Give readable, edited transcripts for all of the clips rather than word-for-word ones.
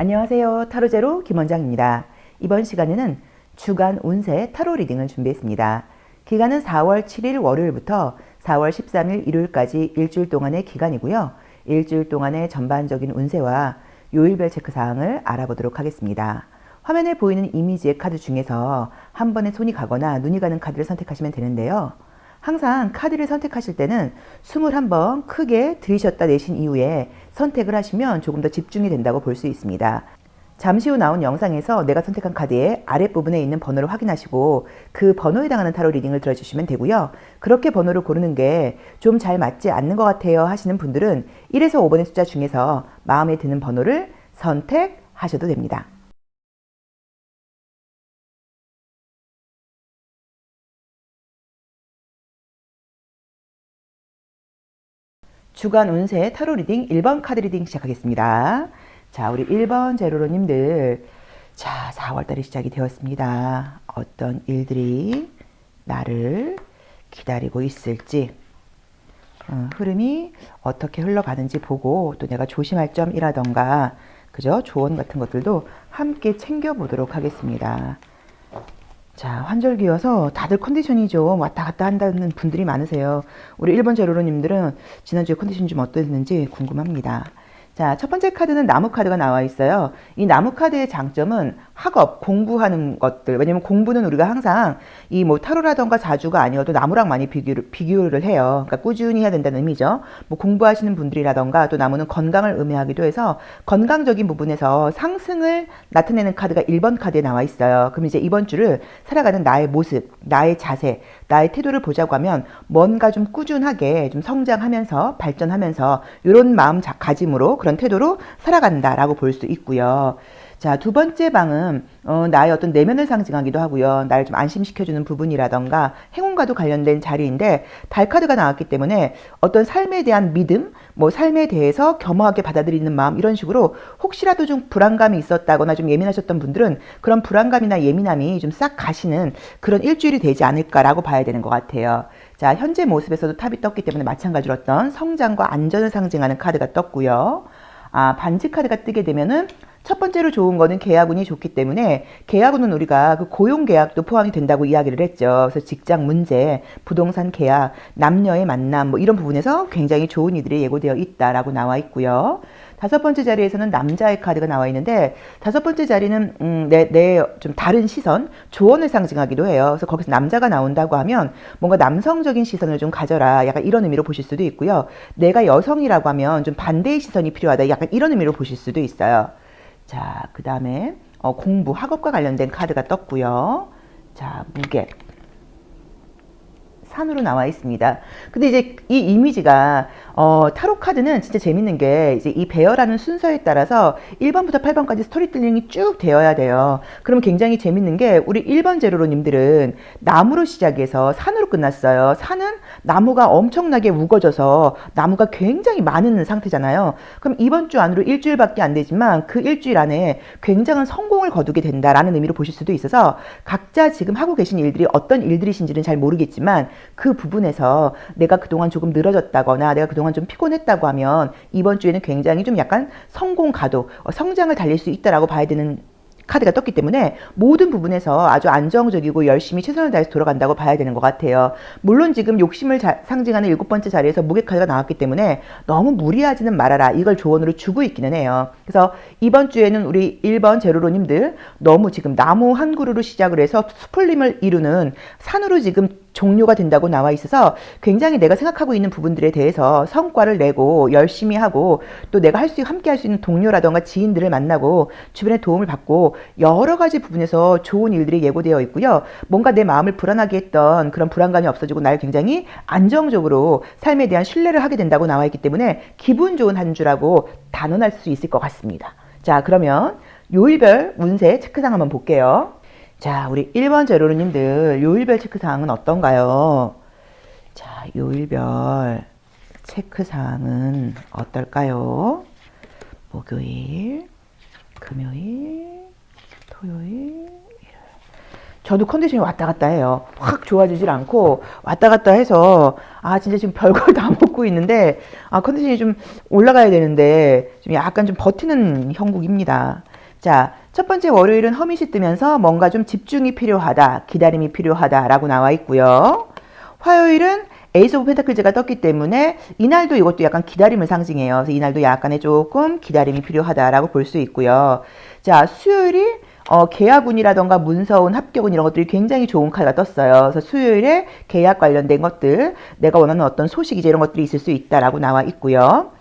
안녕하세요. 타로제로 김원장입니다. 이번 시간에는 주간 운세 타로 리딩을 준비했습니다. 기간은 4월 7일 월요일부터 4월 13일 일요일까지 일주일 동안의 기간이고요. 일주일 동안의 전반적인 운세와 요일별 체크사항을 알아보도록 하겠습니다. 화면에 보이는 이미지의 카드 중에서 한 번에 손이 가거나 눈이 가는 카드를 선택하시면 되는데요. 항상 카드를 선택하실 때는 21번 크게 들이셨다 내신 이후에 선택을 하시면 조금 더 집중이 된다고 볼 수 있습니다. 잠시 후 나온 영상에서 내가 선택한 카드의 아랫부분에 있는 번호를 확인하시고 그 번호에 해당하는 타로 리딩을 들어주시면 되고요. 그렇게 번호를 고르는 게 좀 잘 맞지 않는 것 같아요 하시는 분들은 1에서 5번의 숫자 중에서 마음에 드는 번호를 선택하셔도 됩니다. 주간 운세 타로 리딩 1번 카드 리딩 시작하겠습니다. 자, 우리 1번 제로로님들. 자, 4월달이 시작이 되었습니다. 어떤 일들이 나를 기다리고 있을지, 흐름이 어떻게 흘러가는지 보고 또 내가 조심할 점이라던가, 그죠? 조언 같은 것들도 함께 챙겨보도록 하겠습니다. 자, 환절기여서 다들 컨디션이 좀 왔다 갔다 한다는 분들이 많으세요. 우리 1번 제로로님들은 지난주에 컨디션이 좀 어땠는지 궁금합니다. 자, 첫 번째 카드는 나무 카드가 나와 있어요. 이 나무 카드의 장점은 학업, 공부하는 것들. 왜냐면 공부는 우리가 항상 이 뭐 타로라던가 자주가 아니어도 나무랑 많이 비교를 해요. 그러니까 꾸준히 해야 된다는 의미죠. 뭐 공부하시는 분들이라던가 또 나무는 건강을 의미하기도 해서 건강적인 부분에서 상승을 나타내는 카드가 1번 카드에 나와 있어요. 그럼 이제 이번 주를 살아가는 나의 모습, 나의 자세, 나의 태도를 보자고 하면 뭔가 좀 꾸준하게 좀 성장하면서 발전하면서 이런 마음가짐으로 그런 태도로 살아간다라고 볼 수 있고요. 자, 두 번째 방은 나의 어떤 내면을 상징하기도 하고요. 나를 좀 안심시켜주는 부분이라던가 행운과도 관련된 자리인데 달 카드가 나왔기 때문에 어떤 삶에 대한 믿음, 뭐 삶에 대해서 겸허하게 받아들이는 마음 이런 식으로 혹시라도 좀 불안감이 있었다거나 좀 예민하셨던 분들은 그런 불안감이나 예민함이 좀 싹 가시는 그런 일주일이 되지 않을까라고 봐야 되는 것 같아요. 자, 현재 모습에서도 탑이 떴기 때문에 마찬가지로 어떤 성장과 안전을 상징하는 카드가 떴고요. 아, 반지 카드가 뜨게 되면은 첫 번째로 좋은 거는 계약운이 좋기 때문에 계약운은 우리가 그 고용 계약도 포함이 된다고 이야기를 했죠. 그래서 직장 문제, 부동산 계약, 남녀의 만남 뭐 이런 부분에서 굉장히 좋은 이들이 예고되어 있다라고 나와 있고요. 다섯 번째 자리에서는 남자의 카드가 나와 있는데 다섯 번째 자리는 내 좀 다른 시선, 조언을 상징하기도 해요. 그래서 거기서 남자가 나온다고 하면 뭔가 남성적인 시선을 좀 가져라. 약간 이런 의미로 보실 수도 있고요. 내가 여성이라고 하면 좀 반대의 시선이 필요하다. 약간 이런 의미로 보실 수도 있어요. 자, 그 다음에 공부, 학업과 관련된 카드가 떴고요. 자, 무게. 산으로 나와 있습니다. 근데 이제 이 이미지가 타로 카드는 진짜 재밌는 게 이제 이 배열하는 순서에 따라서 1번부터 8번까지 스토리텔링이 쭉 되어야 돼요. 그러면 굉장히 재밌는 게 우리 1번 제로로님들은 나무로 시작해서 산으로 끝났어요. 산은 나무가 엄청나게 우거져서 나무가 굉장히 많은 상태잖아요. 그럼 이번 주 안으로 일주일밖에 안 되지만 그 일주일 안에 굉장한 성공을 거두게 된다라는 의미로 보실 수도 있어서 각자 지금 하고 계신 일들이 어떤 일들이신지는 잘 모르겠지만 그 부분에서 내가 그동안 조금 늘어졌다거나 내가 그동안 좀 피곤했다고 하면 이번 주에는 굉장히 좀 약간 성공 가도 성장을 달릴 수 있다라고 봐야 되는 카드가 떴기 때문에 모든 부분에서 아주 안정적이고 열심히 최선을 다해서 돌아간다고 봐야 되는 것 같아요. 물론 지금 욕심을 상징하는 7번째 자리에서 무게 카드가 나왔기 때문에 너무 무리하지는 말아라. 이걸 조언으로 주고 있기는 해요. 그래서 이번 주에는 우리 1번 제로로님들 너무 지금 나무 한 그루로 시작을 해서 수풀림을 이루는 산으로 지금 종료가 된다고 나와 있어서 굉장히 내가 생각하고 있는 부분들에 대해서 성과를 내고 열심히 하고 또 내가 함께 할 수 있는 동료라던가 지인들을 만나고 주변에 도움을 받고 여러 가지 부분에서 좋은 일들이 예고되어 있고요. 뭔가 내 마음을 불안하게 했던 그런 불안감이 없어지고 날 굉장히 안정적으로 삶에 대한 신뢰를 하게 된다고 나와 있기 때문에 기분 좋은 한 주라고 단언할 수 있을 것 같습니다. 자, 그러면 요일별 운세 체크상 한번 볼게요. 자, 우리 1번 제로로님들 요일별 체크사항은 어떤가요? 자, 요일별 체크사항은 어떨까요? 목요일, 금요일, 토요일, 일요일. 저도 컨디션이 왔다 갔다 해요. 확 좋아지질 않고 왔다 갔다 해서 진짜 지금 별걸 다 먹고 있는데 컨디션이 좀 올라가야 되는데 좀 약간 좀 버티는 형국입니다. 자, 첫 번째 월요일은 허밋이 뜨면서 뭔가 좀 집중이 필요하다, 기다림이 필요하다라고 나와 있고요. 화요일은 에이스 오브 펜타클즈가 떴기 때문에 이날도 이것도 약간 기다림을 상징해요. 그래서 이날도 약간의 조금 기다림이 필요하다라고 볼 수 있고요. 자, 수요일이 계약운이라던가 문서운, 합격운 이런 것들이 굉장히 좋은 카드가 떴어요. 그래서 수요일에 계약 관련된 것들, 내가 원하는 어떤 소식 이제 이런 것들이 있을 수 있다라고 나와 있고요.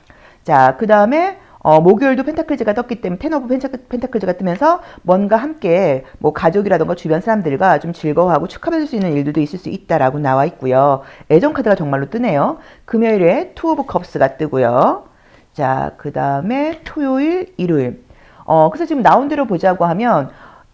자, 그 다음에 목요일도 펜타클즈가 떴기 때문에 텐 오브 펜타클즈가 뜨면서 뭔가 함께 뭐 가족이라던가 주변 사람들과 좀 즐거워하고 축하받을 수 있는 일들도 있을 수 있다라고 나와 있고요. 애정 카드가 정말로 뜨네요. 금요일에 투 오브 컵스가 뜨고요. 자, 그 다음에 토요일, 일요일. 그래서 지금 나온 대로 보자고 하면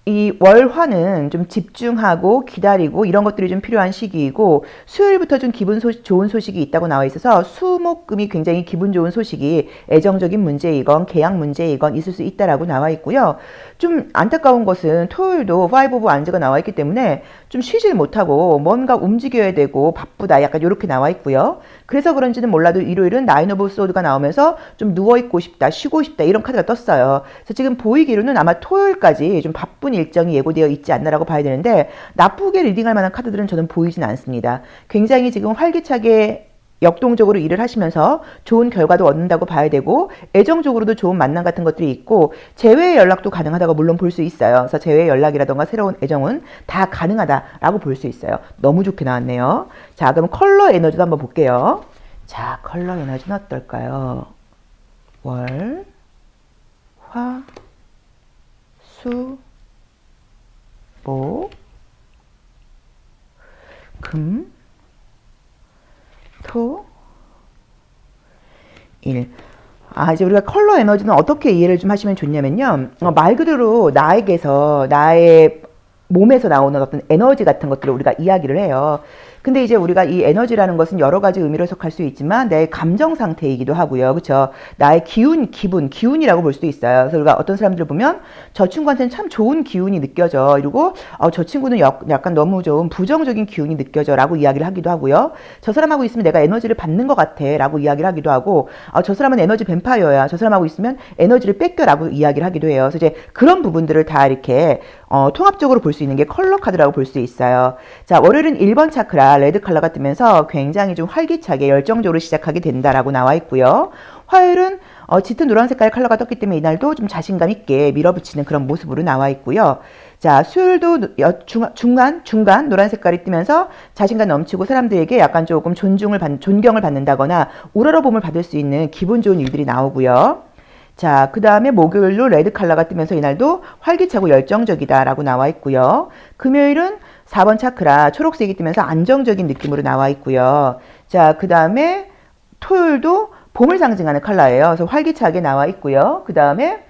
이 월화는 좀 집중하고 기다리고 이런 것들이 좀 필요한 시기이고 수요일부터 좀 기분 좋은 소식이 있다고 나와 있어서 수목금이 굉장히 기분 좋은 소식이 애정적인 문제이건 계약 문제이건 있을 수 있다라고 나와 있고요. 좀 안타까운 것은 토요일도 5 오브 완즈가 나와 있기 때문에 좀 쉬질 못하고 뭔가 움직여야 되고 바쁘다 약간 이렇게 나와 있고요. 그래서 그런지는 몰라도 일요일은 9 오브 소드가 나오면서 좀 누워있고 싶다, 쉬고 싶다 이런 카드가 떴어요. 그래서 지금 보이기로는 아마 토요일까지 좀 바쁜 일정이 예고되어 있지 않나라고 봐야 되는데 나쁘게 리딩할 만한 카드들은 저는 보이진 않습니다. 굉장히 지금 활기차게 역동적으로 일을 하시면서 좋은 결과도 얻는다고 봐야 되고 애정적으로도 좋은 만남 같은 것들이 있고 재회의 연락도 가능하다고 물론 볼 수 있어요. 그래서 재회의 연락이라던가 새로운 애정은 다 가능하다라고 볼 수 있어요. 너무 좋게 나왔네요. 자, 그럼 컬러 에너지도 한번 볼게요. 자, 컬러 에너지는 어떨까요? 월, 화, 수, 목, 금, 토, 일. 이제 우리가 컬러 에너지는 어떻게 이해를 좀 하시면 좋냐면요. 말 그대로 나에게서, 나의 몸에서 나오는 어떤 에너지 같은 것들을 우리가 이야기를 해요. 근데 이제 우리가 이 에너지라는 것은 여러 가지 의미로 해석할 수 있지만 내 감정 상태이기도 하고요. 그렇죠? 나의 기운, 기분이라고 볼 수도 있어요. 그래서 우리가 어떤 사람들을 보면 저 친구한테는 참 좋은 기운이 느껴져. 그리고 저 친구는 약간 너무 좀 부정적인 기운이 느껴져 라고 이야기를 하기도 하고요. 저 사람하고 있으면 내가 에너지를 받는 것 같아 라고 이야기를 하기도 하고 저 사람은 에너지 뱀파이어야. 저 사람하고 있으면 에너지를 뺏겨 라고 이야기를 하기도 해요. 그래서 이제 그런 부분들을 다 이렇게 통합적으로 볼 수 있는 게 컬러 카드라고 볼 수 있어요. 자, 월요일은 1번 차크라 레드 컬러가 뜨면서 굉장히 좀 활기차게 열정적으로 시작하게 된다라고 나와 있고요. 화요일은 짙은 노란 색깔 컬러가 떴기 때문에 이날도 좀 자신감 있게 밀어붙이는 그런 모습으로 나와 있고요. 자, 수요일도 중간 노란 색깔이 뜨면서 자신감 넘치고 사람들에게 약간 조금 존경을 받는다거나 우러러봄을 받을 수 있는 기분 좋은 일들이 나오고요. 자, 그 다음에 목요일로 레드 컬러가 뜨면서 이날도 활기차고 열정적이다라고 나와 있고요. 금요일은 4번 차크라 초록색이 뜨면서 안정적인 느낌으로 나와 있고요. 자, 그 다음에 토요일도 봄을 상징하는 컬러예요. 그래서 활기차게 나와 있고요. 그 다음에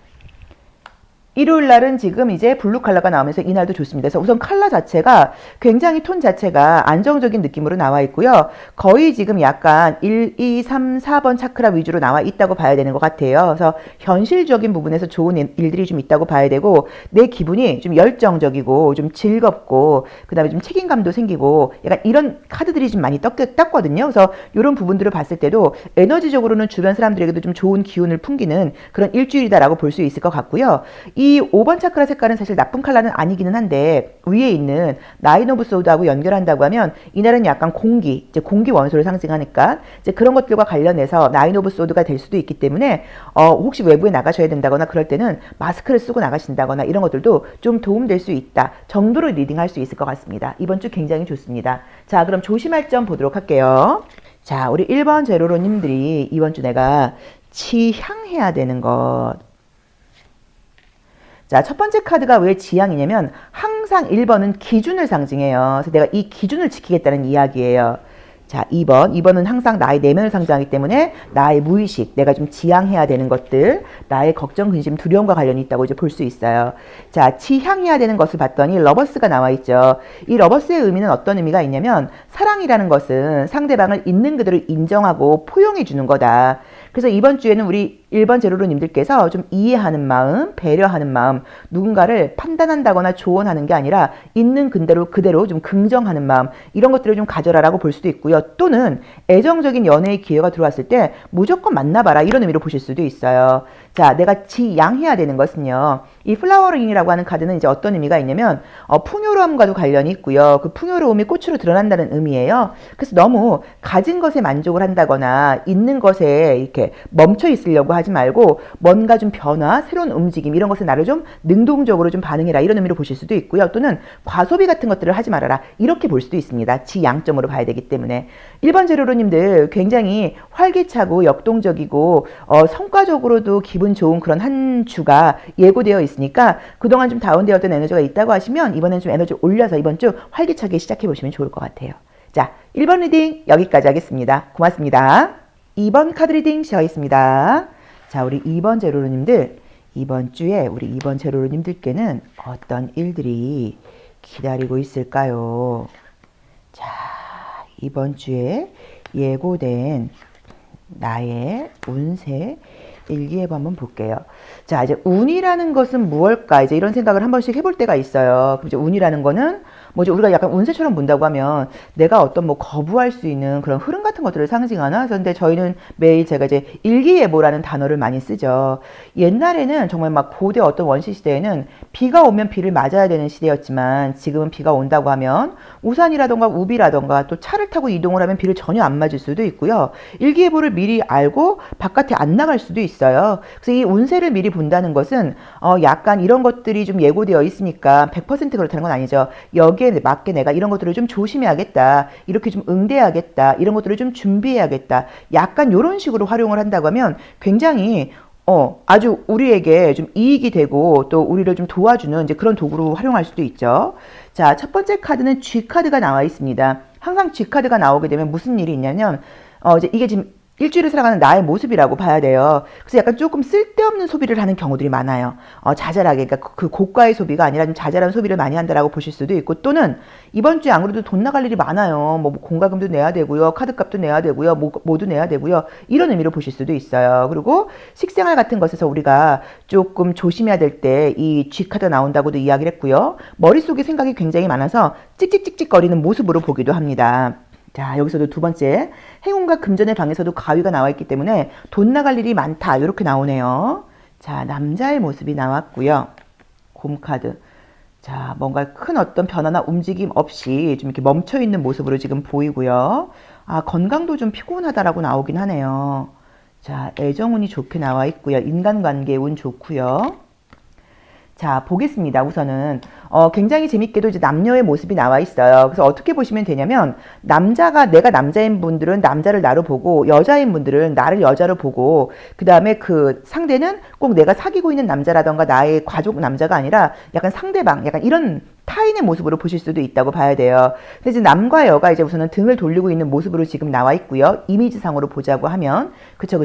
일요일 날은 지금 이제 블루 컬러가 나오면서 이날도 좋습니다. 그래서 우선 컬러 자체가 굉장히 톤 자체가 안정적인 느낌으로 나와 있고요. 거의 지금 약간 1, 2, 3, 4번 차크라 위주로 나와 있다고 봐야 되는 것 같아요. 그래서 현실적인 부분에서 좋은 일들이 좀 있다고 봐야 되고 내 기분이 좀 열정적이고 좀 즐겁고 그 다음에 좀 책임감도 생기고 약간 이런 카드들이 좀 많이 떴거든요. 그래서 이런 부분들을 봤을 때도 에너지적으로는 주변 사람들에게도 좀 좋은 기운을 풍기는 그런 일주일이다라고 볼 수 있을 것 같고요. 이 5번 차크라 색깔은 사실 나쁜 컬러는 아니기는 한데 위에 있는 나인 오브 소드하고 연결한다고 하면 이날은 약간 이제 공기 원소를 상징하니까 이제 그런 것들과 관련해서 나인 오브 소드가 될 수도 있기 때문에 혹시 외부에 나가셔야 된다거나 그럴 때는 마스크를 쓰고 나가신다거나 이런 것들도 좀 도움될 수 있다 정도로 리딩할 수 있을 것 같습니다. 이번 주 굉장히 좋습니다. 자, 그럼 조심할 점 보도록 할게요. 자, 우리 1번 제로로님들이 이번 주 내가 지향해야 되는 것. 자, 첫 번째 카드가 왜 지향이냐면 항상 1번은 기준을 상징해요. 그래서 내가 이 기준을 지키겠다는 이야기예요. 자, 2번은 항상 나의 내면을 상징하기 때문에 나의 무의식, 내가 좀 지향해야 되는 것들, 나의 걱정, 근심, 두려움과 관련이 있다고 이제 볼 수 있어요. 자, 지향해야 되는 것을 봤더니 러버스가 나와 있죠. 이 러버스의 의미는 어떤 의미가 있냐면 사랑이라는 것은 상대방을 있는 그대로 인정하고 포용해 주는 거다. 그래서 이번 주에는 우리 1번 제로로님들께서 좀 이해하는 마음, 배려하는 마음, 누군가를 판단한다거나 조언하는 게 아니라 있는 그대로 좀 긍정하는 마음, 이런 것들을 좀 가져라라고 볼 수도 있고요. 또는 애정적인 연애의 기회가 들어왔을 때 무조건 만나봐라 이런 의미로 보실 수도 있어요. 자, 내가 지양해야 되는 것은요. 이 플라워링이라고 하는 카드는 이제 어떤 의미가 있냐면 풍요로움과도 관련이 있고요. 그 풍요로움이 꽃으로 드러난다는 의미예요. 그래서 너무 가진 것에 만족을 한다거나 있는 것에 이렇게 멈춰 있으려고 하지 말고 뭔가 좀 변화, 새로운 움직임 이런 것에 나를 좀 능동적으로 좀 반응해라 이런 의미로 보실 수도 있고요. 또는 과소비 같은 것들을 하지 말아라 이렇게 볼 수도 있습니다. 지양점으로 봐야 되기 때문에 1번 제로로님들 굉장히 활기차고 역동적이고 성과적으로도 기분 좋은 그런 한 주가 예고되어 있으니까 그동안 좀 다운되었던 에너지가 있다고 하시면 이번엔 좀 에너지 올려서 이번 주 활기차게 시작해 보시면 좋을 것 같아요. 자, 1번 리딩 여기까지 하겠습니다. 고맙습니다. 2번 카드 리딩 시작하겠습니다. 자, 우리 2번 제로로님들 이번 주에 우리 2번 제로로님들께는 어떤 일들이 기다리고 있을까요? 자, 이번 주에 예고된 나의 운세 일기예보 한번 볼게요. 자, 이제 운이라는 것은 무엇일까? 이제 이런 생각을 한 번씩 해볼 때가 있어요. 그럼 이제 운이라는 거는 뭐지? 우리가 약간 운세처럼 본다고 하면 내가 어떤 뭐 거부할 수 있는 그런 흐름 같은 것들을 상징하나? 그런데 저희는 매일 제가 이제 일기예보라는 단어를 많이 쓰죠. 옛날에는 정말 막 고대 어떤 원시 시대에는 비가 오면 비를 맞아야 되는 시대였지만 지금은 비가 온다고 하면 우산이라던가 우비라던가 또 차를 타고 이동을 하면 비를 전혀 안 맞을 수도 있고요. 일기예보를 미리 알고 바깥에 안 나갈 수도 있어요. 그래서 이 운세를 미리 본다는 것은 약간 이런 것들이 좀 예고되어 있으니까 100% 그렇다는 건 아니죠. 여기에 맞게 내가 이런 것들을 좀 조심해야겠다. 이렇게 좀 응대해야겠다. 이런 것들을 좀 준비해야겠다. 약간 이런 식으로 활용을 한다고 하면 굉장히 아주 우리에게 좀 이익이 되고 또 우리를 좀 도와주는 이제 그런 도구로 활용할 수도 있죠. 자, 첫 번째 카드는 G 카드가 나와 있습니다. 항상 G 카드가 나오게 되면 무슨 일이 있냐면 이제 이게 지금 일주일을 살아가는 나의 모습이라고 봐야 돼요. 그래서 약간 조금 쓸데없는 소비를 하는 경우들이 많아요. 자잘하게, 그러니까 그 고가의 소비가 아니라 좀 자잘한 소비를 많이 한다라고 보실 수도 있고, 또는 이번 주에 안 그래도 돈 나갈 일이 많아요. 뭐 공과금도 내야 되고요, 카드값도 내야 되고요, 모두 내야 되고요. 이런 의미로 보실 수도 있어요. 그리고 식생활 같은 것에서 우리가 조금 조심해야 될 때 이 G카드가 나온다고도 이야기를 했고요. 머릿속에 생각이 굉장히 많아서 찍찍찍찍거리는 모습으로 보기도 합니다. 자, 여기서도 두 번째 행운과 금전의 방에서도 가위가 나와 있기 때문에 돈 나갈 일이 많다 이렇게 나오네요. 자, 남자의 모습이 나왔고요. 곰카드. 자, 뭔가 큰 어떤 변화나 움직임 없이 좀 이렇게 멈춰 있는 모습으로 지금 보이고요. 건강도 좀 피곤하다라고 나오긴 하네요. 자, 애정운이 좋게 나와 있고요. 인간관계 운 좋고요. 자, 보겠습니다. 우선은 굉장히 재밌게도 이제 남녀의 모습이 나와 있어요. 그래서 어떻게 보시면 되냐면 내가 남자인 분들은 남자를 나로 보고 여자인 분들은 나를 여자로 보고 그 다음에 그 상대는 꼭 내가 사귀고 있는 남자라던가 나의 가족 남자가 아니라 약간 상대방 약간 이런 타인의 모습으로 보실 수도 있다고 봐야 돼요. 그래서 남과 여가 이제 우선은 등을 돌리고 있는 모습으로 지금 나와 있고요. 이미지상으로 보자고 하면 그쵸.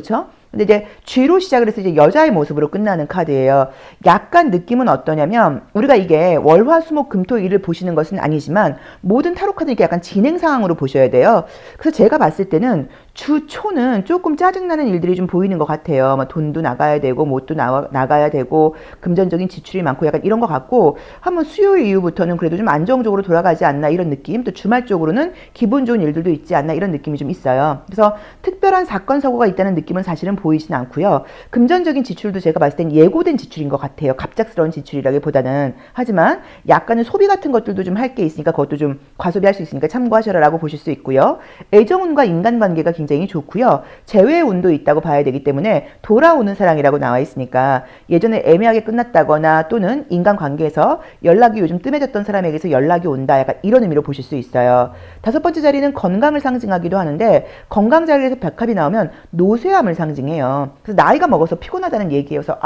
근데 이제 G로 시작을 해서 이제 여자의 모습으로 끝나는 카드예요. 약간 느낌은 어떠냐면 우리가 이게 월화수목금토일을 보시는 것은 아니지만 모든 타로 카드는 이렇게 약간 진행 상황으로 보셔야 돼요. 그래서 제가 봤을 때는 주 초는 조금 짜증나는 일들이 좀 보이는 것 같아요. 뭐 돈도 나가야 되고 뭣도 나가야 되고 금전적인 지출이 많고 약간 이런 것 같고 한번 수요일 이후부터는 그래도 좀 안정적으로 돌아가지 않나 이런 느낌, 또 주말 쪽으로는 기분 좋은 일들도 있지 않나 이런 느낌이 좀 있어요. 그래서 특별한 사건 사고가 있다는 느낌은 사실은 보이진 않고요. 금전적인 지출도 제가 봤을 땐 예고된 지출인 것 같아요. 갑작스러운 지출이라기보다는. 하지만 약간의 소비 같은 것들도 좀 할 게 있으니까 그것도 좀 과소비할 수 있으니까 참고하셔라라고 보실 수 있고요. 애정운과 인간관계가 굉장히 좋고요. 재회의 운도 있다고 봐야 되기 때문에 돌아오는 사랑이라고 나와 있으니까 예전에 애매하게 끝났다거나 또는 인간관계에서 연락이 요즘 뜸해졌던 사람에게서 연락이 온다. 약간 이런 의미로 보실 수 있어요. 다섯 번째 자리는 건강을 상징하기도 하는데 건강 자리에서 백합이 나오면 노쇠함을 상징해요. 그래서 나이가 먹어서 피곤하다는 얘기여서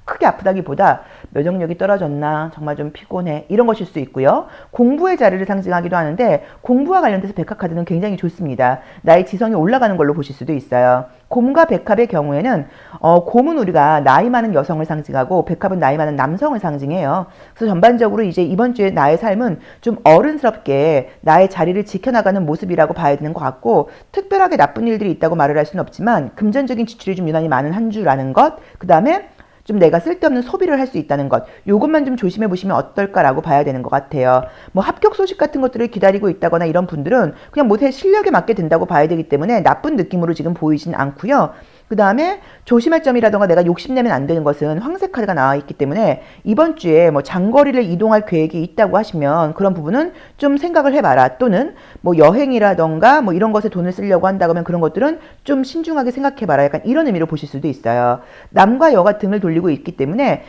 크게 아프다기보다 면역력이 떨어졌나 정말 좀 피곤해 이런 것일 수 있고요. 공부의 자리를 상징하기도 하는데 공부와 관련돼서 백합카드는 굉장히 좋습니다. 나의 지성이 올라가는 걸로 보실 수도 있어요. 곰과 백합의 경우에는 곰은 우리가 나이 많은 여성을 상징하고 백합은 나이 많은 남성을 상징해요. 그래서 전반적으로 이제 이번 주에 나의 삶은 좀 어른스럽게 나의 자리를 지켜나가는 모습이라고 봐야 되는 것 같고 특별하게 나쁜 일들이 있다고 말을 할 수는 없지만 금전적인 지출이 좀 유난히 많은 한 주라는 것, 그 다음에 좀 내가 쓸데없는 소비를 할 수 있다는 것, 요것만 좀 조심해 보시면 어떨까라고 봐야 되는 것 같아요. 뭐 합격 소식 같은 것들을 기다리고 있다거나 이런 분들은 그냥 못해 실력에 맞게 된다고 봐야 되기 때문에 나쁜 느낌으로 지금 보이진 않고요. 그 다음에 조심할 점이라던가 내가 욕심내면 안 되는 것은 황색 카드가 나와 있기 때문에 이번 주에 뭐 장거리를 이동할 계획이 있다고 하시면 그런 부분은 좀 생각을 해봐라. 또는 뭐 여행이라던가 뭐 이런 것에 돈을 쓰려고 한다고 하면 그런 것들은 좀 신중하게 생각해봐라. 약간 이런 의미로 보실 수도 있어요. 남과 여가 등을 돌리고 있기 때문에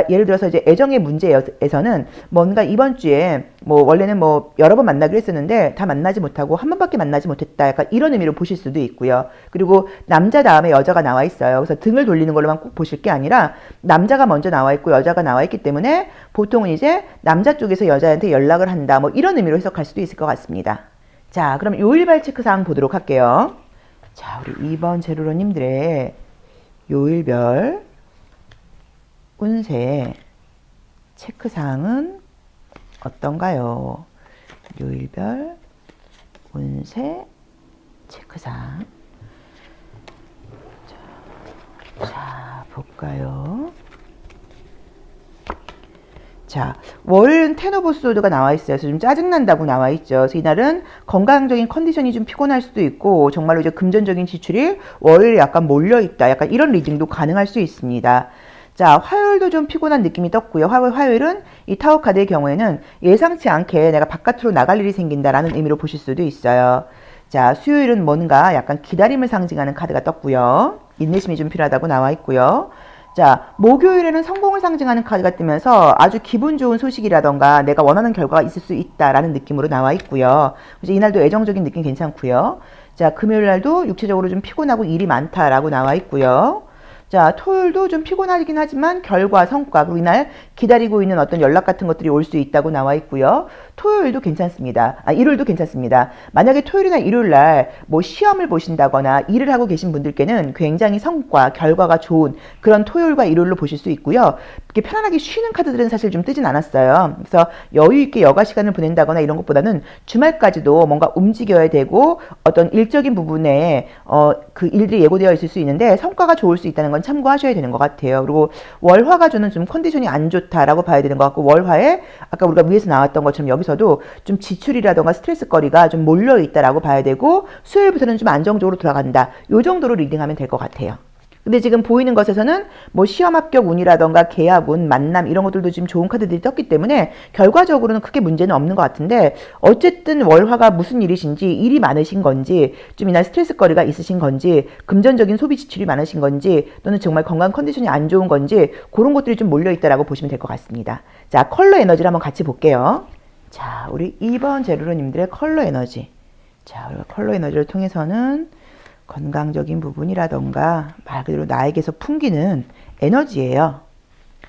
예를 들어서 이제 애정의 문제에서는 뭔가 이번 주에 뭐 원래는 뭐 여러 번 만나기로 했었는데 다 만나지 못하고 한 번밖에 만나지 못했다. 약간 이런 의미로 보실 수도 있고요. 그리고 남자 다음에 여자가 나와 있어요. 그래서 등을 돌리는 걸로만 꼭 보실 게 아니라 남자가 먼저 나와 있고 여자가 나와 있기 때문에 보통은 이제 남자 쪽에서 여자한테 연락을 한다. 뭐 이런 의미로 해석할 수도 있을 것 같습니다. 자, 그럼 요일별 체크사항 보도록 할게요. 자, 우리 2번 제로로님들의 요일별 운세 체크사항은 어떤가요? 요일별 운세 체크사항. 자, 볼까요? 자, 월요일은 텐 오브 소드가 나와 있어요. 그래서 좀 짜증난다고 나와 있죠. 그래서 이날은 건강적인 컨디션이 좀 피곤할 수도 있고 정말로 이제 금전적인 지출이 월요일에 약간 몰려있다. 약간 이런 리딩도 가능할 수 있습니다. 자, 화요일도 좀 피곤한 느낌이 떴고요. 화요일은 이 타워 카드의 경우에는 예상치 않게 내가 바깥으로 나갈 일이 생긴다라는 의미로 보실 수도 있어요. 자, 수요일은 뭔가 약간 기다림을 상징하는 카드가 떴고요. 인내심이 좀 필요하다고 나와 있고요. 자, 목요일에는 성공을 상징하는 카드가 뜨면서 아주 기분 좋은 소식이라던가 내가 원하는 결과가 있을 수 있다라는 느낌으로 나와 있고요. 그래서 이날도 애정적인 느낌 괜찮고요. 자, 금요일 날도 육체적으로 좀 피곤하고 일이 많다라고 나와 있고요. 자, 토요일도 좀 피곤하긴 하지만 결과, 성과, 그리고 이날 기다리고 있는 어떤 연락 같은 것들이 올 수 있다고 나와 있고요. 토요일도 괜찮습니다. 일요일도 괜찮습니다. 만약에 토요일이나 일요일날 뭐 시험을 보신다거나 일을 하고 계신 분들께는 굉장히 성과, 결과가 좋은 그런 토요일과 일요일로 보실 수 있고요. 이렇게 편안하게 쉬는 카드들은 사실 좀 뜨진 않았어요. 그래서 여유 있게 여가 시간을 보낸다거나 이런 것보다는 주말까지도 뭔가 움직여야 되고 어떤 일적인 부분에 그 일들이 예고되어 있을 수 있는데 성과가 좋을 수 있다는 건 참고하셔야 되는 것 같아요. 그리고 월화가 주는 좀 컨디션이 안 좋다라고 봐야 되는 것 같고, 월화에 아까 우리가 위에서 나왔던 것처럼 여기서도 좀 지출이라던가 스트레스거리가 좀 몰려 있다라고 봐야 되고, 수요일부터는 좀 안정적으로 돌아간다. 요 정도로 리딩하면 될 것 같아요. 근데 지금 보이는 것에서는 뭐 시험 합격 운이라던가 계약 운, 만남 이런 것들도 지금 좋은 카드들이 떴기 때문에 결과적으로는 크게 문제는 없는 것 같은데, 어쨌든 월화가 무슨 일이신지, 일이 많으신 건지, 좀 이날 스트레스거리가 있으신 건지, 금전적인 소비 지출이 많으신 건지, 또는 정말 건강 컨디션이 안 좋은 건지, 그런 것들이 좀 몰려있다라고 보시면 될 것 같습니다. 자, 컬러 에너지를 한번 같이 볼게요. 자, 우리 2번 제루로님들의 컬러 에너지. 자, 우리가 컬러 에너지를 통해서는 건강적인 부분이라던가 말 그대로 나에게서 풍기는 에너지예요.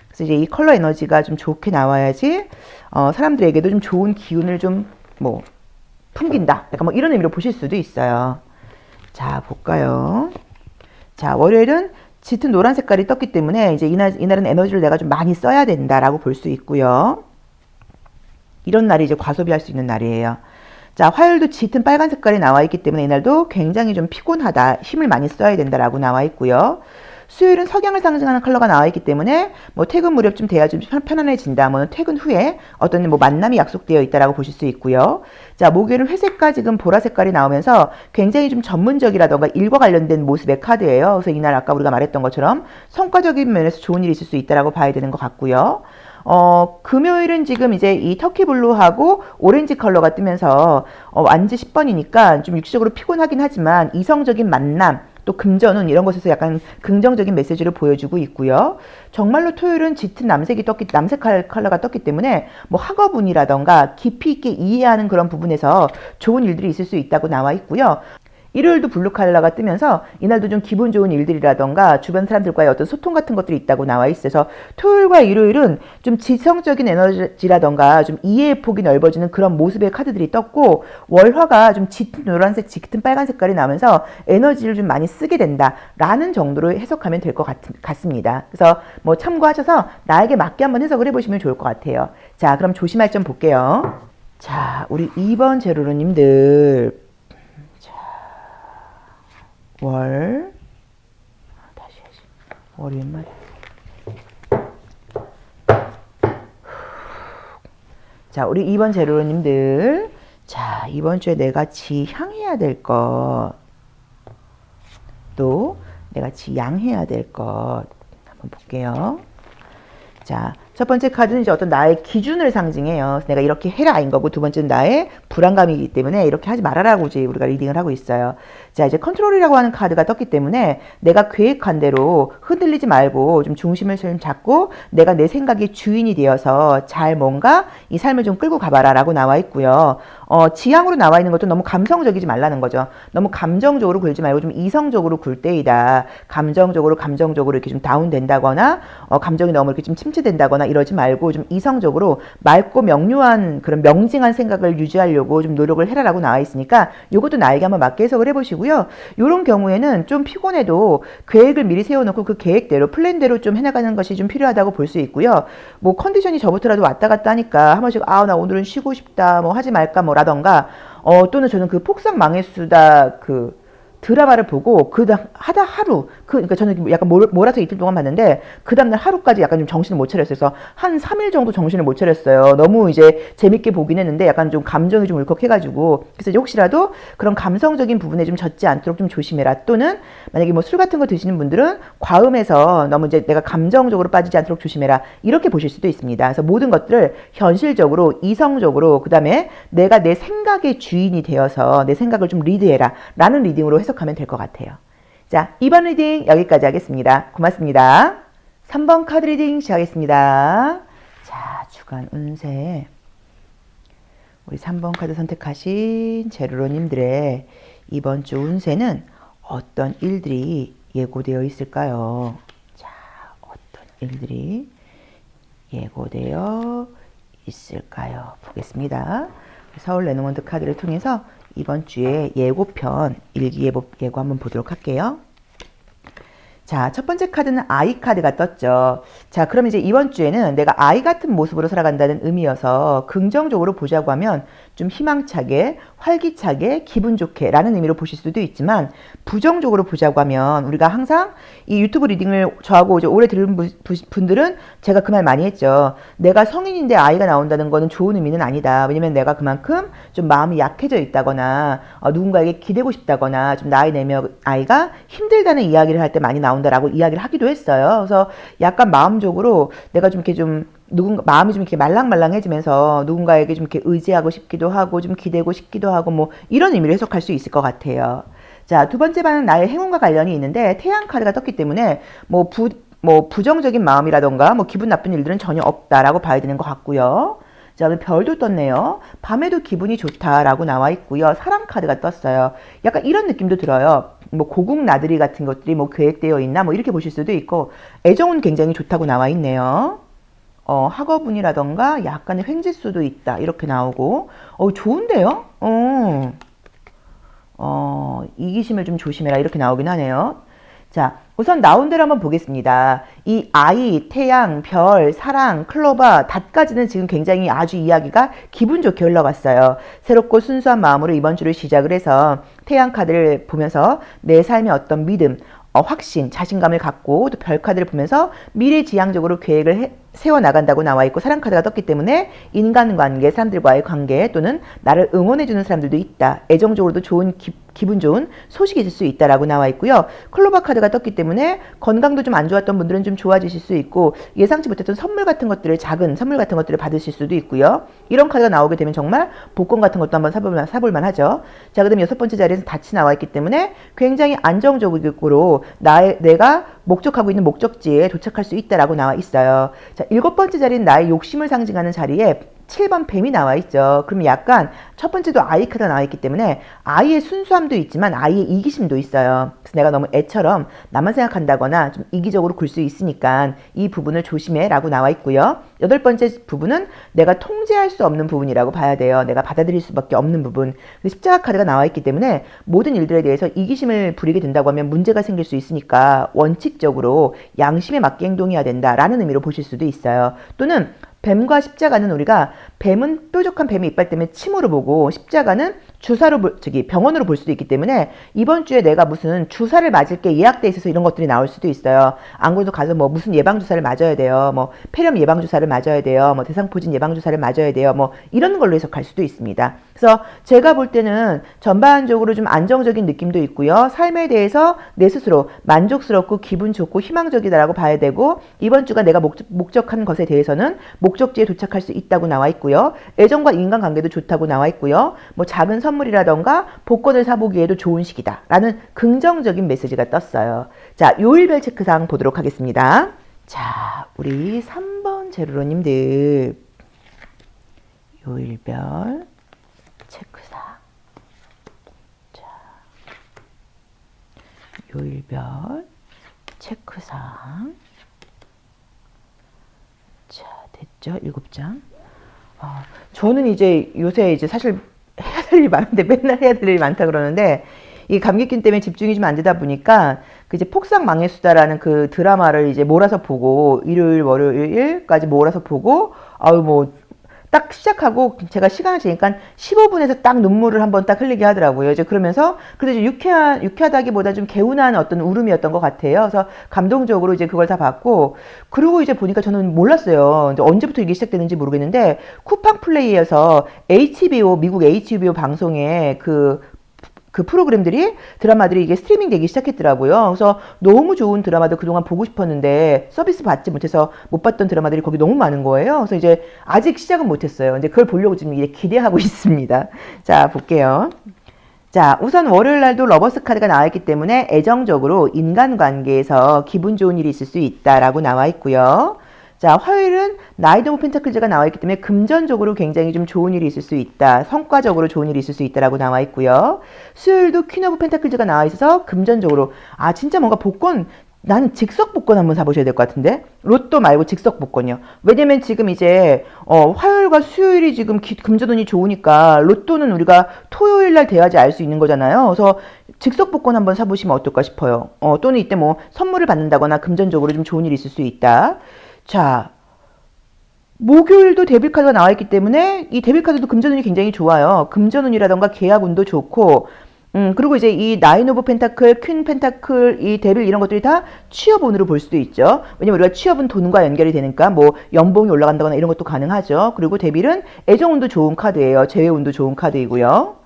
그래서 이제 이 컬러 에너지가 좀 좋게 나와야지 사람들에게도 좀 좋은 기운을 좀 뭐 풍긴다. 약간 뭐 이런 의미로 보실 수도 있어요. 자, 볼까요? 자, 월요일은 짙은 노란 색깔이 떴기 때문에 이제 이날은 에너지를 내가 좀 많이 써야 된다라고 볼 수 있고요. 이런 날이 이제 과소비할 수 있는 날이에요. 자, 화요일도 짙은 빨간 색깔이 나와 있기 때문에 이날도 굉장히 좀 피곤하다, 힘을 많이 써야 된다라고 나와 있고요. 수요일은 석양을 상징하는 컬러가 나와 있기 때문에 뭐 퇴근 무렵쯤 돼야 좀 편안해진다. 뭐 퇴근 후에 어떤 뭐 만남이 약속되어 있다라고 보실 수 있고요. 자, 목요일은 회색과 지금 보라 색깔이 나오면서 굉장히 좀 전문적이라던가 일과 관련된 모습의 카드예요. 그래서 이날 아까 우리가 말했던 것처럼 성과적인 면에서 좋은 일이 있을 수 있다라고 봐야 되는 것 같고요. 금요일은 지금 이제 이 터키 블루하고 오렌지 컬러가 뜨면서 완지 10번이니까 좀 육체적으로 피곤하긴 하지만 이성적인 만남, 또 금전운 이런 것에서 약간 긍정적인 메시지를 보여주고 있고요. 정말로 토요일은 짙은 남색 컬러가 떴기 때문에 뭐 학업운이라던가 깊이 있게 이해하는 그런 부분에서 좋은 일들이 있을 수 있다고 나와 있고요. 일요일도 블루 컬러가 뜨면서 이날도 좀 기분 좋은 일들이라던가 주변 사람들과의 어떤 소통 같은 것들이 있다고 나와 있어서 토요일과 일요일은 좀 지성적인 에너지라던가 좀 이해의 폭이 넓어지는 그런 모습의 카드들이 떴고, 월화가 좀 짙은 노란색, 짙은 빨간 색깔이 나면서 에너지를 좀 많이 쓰게 된다라는 정도로 해석하면 될 것 같습니다. 그래서 뭐 참고하셔서 나에게 맞게 한번 해석을 해보시면 좋을 것 같아요. 자, 그럼 조심할 점 볼게요. 자, 우리 2번 제로로님들 다시 해야지. 월요일 말. 자, 우리 2번 제로님들. 자, 이번 주에 내가 향해야 될 것. 또, 내가 지양해야 될 것 한번 볼게요. 자, 첫 번째 카드는 이제 어떤 나의 기준을 상징해요. 내가 이렇게 해라인 거고, 두 번째는 나의 불안감이기 때문에 이렇게 하지 말아라고 이제 우리가 리딩을 하고 있어요. 자, 이제 컨트롤이라고 하는 카드가 떴기 때문에 내가 계획한 대로 흔들리지 말고 좀 중심을 좀 잡고 내가 내 생각의 주인이 되어서 잘 뭔가 이 삶을 좀 끌고 가봐라 라고 나와 있고요. 지향으로 나와 있는 것도 너무 감성적이지 말라는 거죠. 너무 감정적으로 굴지 말고 좀 이성적으로 굴 때이다. 감정적으로 이렇게 좀 다운된다거나 감정이 너무 이렇게 좀 침체된다거나 이러지 말고 좀 이성적으로 맑고 명료한 그런 명징한 생각을 유지하려고 좀 노력을 해라라고 나와 있으니까 이것도 나에게 한번 맞게 해석을 해보시고요. 이런 경우에는 좀 피곤해도 계획을 미리 세워놓고 그 계획대로 플랜대로 좀 해나가는 것이 좀 필요하다고 볼 수 있고요. 뭐 컨디션이 저부터라도 왔다 갔다 하니까 한 번씩 나 오늘은 쉬고 싶다 뭐 하지 말까 뭐라던가 또는 저는 그 폭삭 망해수다 그 드라마를 보고 하다 하루 그러니까 저는 약간 몰아서 이틀 동안 봤는데 그 다음날 하루까지 약간 좀 정신을 못 차렸어요. 그래서 한 3일 정도 정신을 못 차렸어요. 너무 이제 재밌게 보긴 했는데 약간 좀 감정이 좀 울컥해가지고 그래서 이제 혹시라도 그런 감성적인 부분에 좀 젖지 않도록 좀 조심해라. 또는 만약에 뭐 술 같은 거 드시는 분들은 과음해서 너무 이제 내가 감정적으로 빠지지 않도록 조심해라. 이렇게 보실 수도 있습니다. 그래서 모든 것들을 현실적으로 이성적으로 그 다음에 내가 내 생각의 주인이 되어서 내 생각을 좀 리드해라 라는 리딩으로 해석하면 될 것 같아요. 자, 2번 리딩 여기까지 하겠습니다. 고맙습니다. 3번 카드 리딩 시작하겠습니다. 자, 주간 운세. 우리 3번 카드 선택하신 제로로님들의 이번 주 운세는 어떤 일들이 예고되어 있을까요? 자, 어떤 일들이 예고되어 있을까요? 보겠습니다. 서울 레노먼드 카드를 통해서 이번 주에 예고편 일기예보 예고 한번 보도록 할게요. 자, 첫 번째 카드는 아이 카드가 떴죠. 자, 그럼 이제 이번 주에는 내가 아이 같은 모습으로 살아간다는 의미여서 긍정적으로 보자고 하면 좀 희망차게, 활기차게, 기분 좋게 라는 의미로 보실 수도 있지만 부정적으로 보자고 하면 우리가 항상 이 유튜브 리딩을 저하고 이제 오래 들은 분들은 제가 그 말 많이 했죠. 내가 성인인데 아이가 나온다는 거는 좋은 의미는 아니다. 왜냐면 내가 그만큼 좀 마음이 약해져 있다거나 누군가에게 기대고 싶다거나 좀 나이 내면 아이가 힘들다는 이야기를 할 때 많이 나온다라고 이야기를 하기도 했어요. 그래서 약간 마음적으로 내가 좀 이렇게 좀 마음이 좀 이렇게 말랑말랑해지면서 누군가에게 좀 이렇게 의지하고 싶기도 하고 좀 기대고 싶기도 하고 뭐 이런 의미로 해석할 수 있을 것 같아요. 자, 두 번째 반은 나의 행운과 관련이 있는데 태양 카드가 떴기 때문에 뭐 부정적인 마음이라던가 뭐 기분 나쁜 일들은 전혀 없다라고 봐야 되는 것 같고요. 자, 별도 떴네요. 밤에도 기분이 좋다라고 나와 있고요. 사랑 카드가 떴어요. 약간 이런 느낌도 들어요. 뭐 고국 나들이 같은 것들이 뭐 계획되어 있나 뭐 이렇게 보실 수도 있고 애정은 굉장히 좋다고 나와 있네요. 학업운이라던가 약간의 횡재수도 있다 이렇게 나오고 좋은데요? 이기심을 좀 조심해라 이렇게 나오긴 하네요. 자, 우선 나온 대로 한번 보겠습니다. 이 아이, 태양, 별, 사랑, 클로바, 닷까지는 지금 굉장히 아주 이야기가 기분 좋게 흘러갔어요. 새롭고 순수한 마음으로 이번 주를 시작을 해서 태양 카드를 보면서 내 삶의 어떤 믿음, 확신, 자신감을 갖고 또 별 카드를 보면서 미래지향적으로 계획을 세워나간다고 나와 있고 사랑 카드가 떴기 때문에 인간관계, 사람들과의 관계 또는 나를 응원해주는 사람들도 있다. 애정적으로도 좋은 기분 좋은 소식이 있을 수 있다라고 나와 있고요. 클로바 카드가 떴기 때문에 건강도 좀 안 좋았던 분들은 좀 좋아지실 수 있고 예상치 못했던 선물 같은 것들을 작은 선물 같은 것들을 받으실 수도 있고요. 이런 카드가 나오게 되면 정말 복권 같은 것도 한번 사볼만 하죠. 자, 그다음에 여섯 번째 자리에서 닻이 나와 있기 때문에 굉장히 안정적으로 내가 목적하고 있는 목적지에 도착할 수 있다라고 나와 있어요. 자, 일곱 번째 자리는 나의 욕심을 상징하는 자리에 7번 뱀이 나와 있죠. 그럼 약간 첫 번째도 아이 카드가 나와 있기 때문에 아이의 순수함도 있지만 아이의 이기심도 있어요. 그래서 내가 너무 애처럼 나만 생각한다거나 좀 이기적으로 굴 수 있으니까 이 부분을 조심해 라고 나와 있고요. 여덟 번째 부분은 내가 통제할 수 없는 부분이라고 봐야 돼요. 내가 받아들일 수밖에 없는 부분. 십자가 카드가 나와 있기 때문에 모든 일들에 대해서 이기심을 부리게 된다고 하면 문제가 생길 수 있으니까 원칙적으로 양심에 맞게 행동해야 된다라는 의미로 보실 수도 있어요. 또는 뱀과 십자가는 우리가 뱀은 뾰족한 뱀의 이빨 때문에 침으로 보고 십자가는 주사로 병원으로 볼 수도 있기 때문에 이번 주에 내가 무슨 주사를 맞을 게 예약돼 있어서 이런 것들이 나올 수도 있어요. 안 그래도 가서 뭐 무슨 예방 주사를 맞아야 돼요. 뭐 폐렴 예방 주사를 맞아야 돼요. 뭐 대상포진 예방 주사를 맞아야 돼요. 뭐 이런 걸로 해석할 수도 있습니다. 그래서 제가 볼 때는 전반적으로 좀 안정적인 느낌도 있고요. 삶에 대해서 내 스스로 만족스럽고 기분 좋고 희망적이다라고 봐야 되고, 이번 주가 내가 목적한 것에 대해서는 목적지에 도착할 수 있다고 나와 있고요. 애정과 인간관계도 좋다고 나와 있고요. 뭐 작은 선물이라던가 복권을 사보기에도 좋은 시기다라는 긍정적인 메시지가 떴어요. 자, 요일별 체크사항 보도록 하겠습니다. 자, 우리 3번 제로로님들 요일별 체크사항. 자, 요일별 체크사항. 자, 됐죠? 7장. 저는 이제 요새 이제 사실 해야 될 일이 많은데 맨날 해야 될 일이 많다 그러는데, 이 감기균 때문에 집중이 좀 안 되다 보니까 그 이제 폭삭망의 수다라는 그 드라마를 이제 몰아서 보고, 일요일 월요일까지 몰아서 보고, 뭐 딱 시작하고 제가 시간을 재니까 15분에서 딱 눈물을 한번 딱 흘리게 하더라고요. 이제 그러면서 그래도 이제 유쾌하다기보다 좀 개운한 어떤 울음이었던 것 같아요. 그래서 감동적으로 이제 그걸 다 봤고, 그리고 이제 보니까 저는 몰랐어요. 이제 언제부터 이게 시작되는지 모르겠는데, 쿠팡 플레이에서 HBO, 미국 HBO 방송에 그 프로그램들이, 드라마들이 이게 스트리밍 되기 시작했더라고요. 그래서 너무 좋은 드라마들 그동안 보고 싶었는데 서비스 받지 못해서 못 봤던 드라마들이 거기 너무 많은 거예요. 그래서 이제 아직 시작은 못했어요. 이제 그걸 보려고 지금 이제 기대하고 있습니다. 자, 볼게요. 자, 우선 월요일 날도 러버스 카드가 나와 있기 때문에 애정적으로 인간관계에서 기분 좋은 일이 있을 수 있다라고 나와 있고요. 자, 화요일은 나이트 오브 펜타클즈가 나와 있기 때문에 금전적으로 굉장히 좀 좋은 일이 있을 수 있다. 성과적으로 좋은 일이 있을 수 있다라고 나와 있고요. 수요일도 퀸 오브 펜타클즈가 나와 있어서 금전적으로, 진짜 뭔가 복권, 나는 즉석 복권 한번 사보셔야 될 것 같은데, 로또 말고 즉석 복권이요. 왜냐면 지금 이제 화요일과 수요일이 지금 금전운이 좋으니까 로또는 우리가 토요일 날 돼야지 알 수 있는 거잖아요. 그래서 즉석 복권 한번 사보시면 어떨까 싶어요. 또는 이때 뭐 선물을 받는다거나 금전적으로 좀 좋은 일이 있을 수 있다. 자, 목요일도 데빌카드가 나와 있기 때문에 이 데빌카드도 금전운이 굉장히 좋아요. 금전운이라던가 계약운도 좋고, 그리고 이제 이 나인 오브 펜타클, 퀸 펜타클, 이 데빌 이런 것들이 다 취업운으로 볼 수도 있죠. 왜냐면 우리가 취업은 돈과 연결이 되니까 뭐 연봉이 올라간다거나 이런 것도 가능하죠. 그리고 데빌은 애정운도 좋은 카드예요. 재회운도 좋은 카드이고요.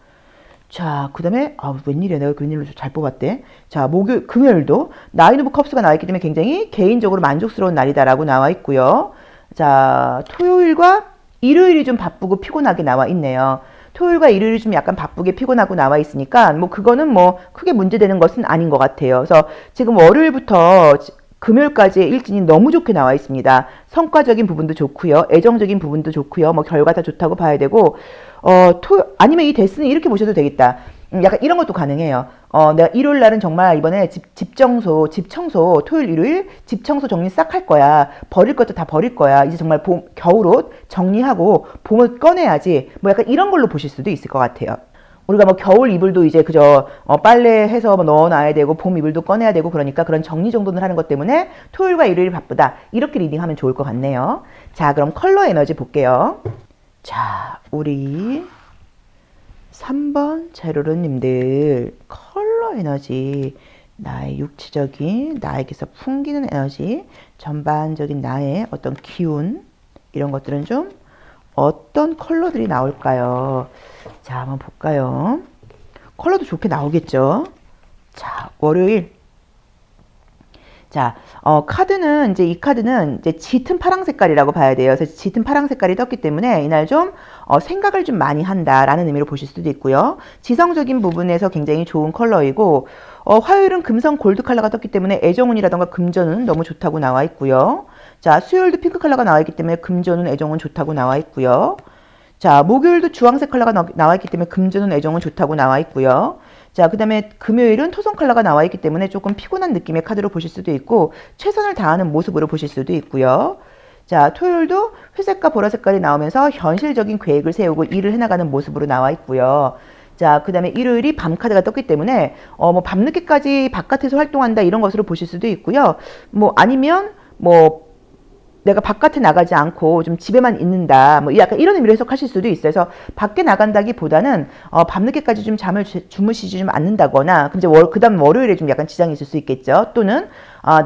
자, 그 다음에, 웬일이야. 내가 웬일로 잘 뽑았대. 자, 금요일도 나인 오브 컵스가 나와 있기 때문에 굉장히 개인적으로 만족스러운 날이다라고 나와 있고요. 자, 토요일과 일요일이 좀 바쁘고 피곤하게 나와 있네요. 토요일과 일요일이 좀 약간 바쁘게 피곤하고 나와 있으니까, 뭐, 그거는 뭐, 크게 문제되는 것은 아닌 것 같아요. 그래서 지금 월요일부터 금요일까지의 일진이 너무 좋게 나와 있습니다. 성과적인 부분도 좋고요. 애정적인 부분도 좋고요. 뭐 결과 다 좋다고 봐야 되고, 아니면 이 데스는 이렇게 보셔도 되겠다. 약간 이런 것도 가능해요. 내가 일요일 날은 정말 이번에 집 청소, 토요일, 일요일 집 청소 정리 싹 할 거야. 버릴 것도 다 버릴 거야. 이제 정말 겨울옷 정리하고 봄을 꺼내야지. 뭐 약간 이런 걸로 보실 수도 있을 것 같아요. 우리가 뭐 겨울 이불도 이제 그저 빨래해서 뭐 넣어놔야 되고 봄 이불도 꺼내야 되고, 그러니까 그런 정리 정돈을 하는 것 때문에 토요일과 일요일이 바쁘다. 이렇게 리딩하면 좋을 것 같네요. 자, 그럼 컬러 에너지 볼게요. 자, 우리 3번 제로로님들 컬러 에너지, 나의 육체적인, 나에게서 풍기는 에너지, 전반적인 나의 어떤 기운, 이런 것들은 좀 어떤 컬러들이 나올까요? 자, 한번 볼까요? 컬러도 좋게 나오겠죠? 자, 월요일. 자, 카드는, 이 카드는 이제 짙은 파랑 색깔이라고 봐야 돼요. 그래서 짙은 파랑 색깔이 떴기 때문에 이날 좀, 생각을 좀 많이 한다라는 의미로 보실 수도 있고요. 지성적인 부분에서 굉장히 좋은 컬러이고, 화요일은 금성 골드 컬러가 떴기 때문에 애정운이라던가 금전운 너무 좋다고 나와 있고요. 자, 수요일도 핑크 컬러가 나와 있기 때문에 금전운, 애정운 좋다고 나와 있고요. 자, 목요일도 주황색 컬러가 나와 있기 때문에 금전운, 애정운 좋다고 나와 있고요. 자, 그 다음에 금요일은 토성 컬러가 나와 있기 때문에 조금 피곤한 느낌의 카드로 보실 수도 있고, 최선을 다하는 모습으로 보실 수도 있고요. 자, 토요일도 회색과 보라 색깔이 나오면서 현실적인 계획을 세우고 일을 해나가는 모습으로 나와 있고요. 자, 그 다음에 일요일이 밤 카드가 떴기 때문에 뭐 밤늦게까지 바깥에서 활동한다 이런 것으로 보실 수도 있고요. 뭐 아니면 뭐 내가 바깥에 나가지 않고 좀 집에만 있는다. 뭐 약간 이런 의미로 해석하실 수도 있어요. 그래서 밖에 나간다기보다는 밤늦게까지 좀 잠을 주무시지 좀 않는다거나, 이제 그다음 월요일에 좀 약간 지장이 있을 수 있겠죠. 또는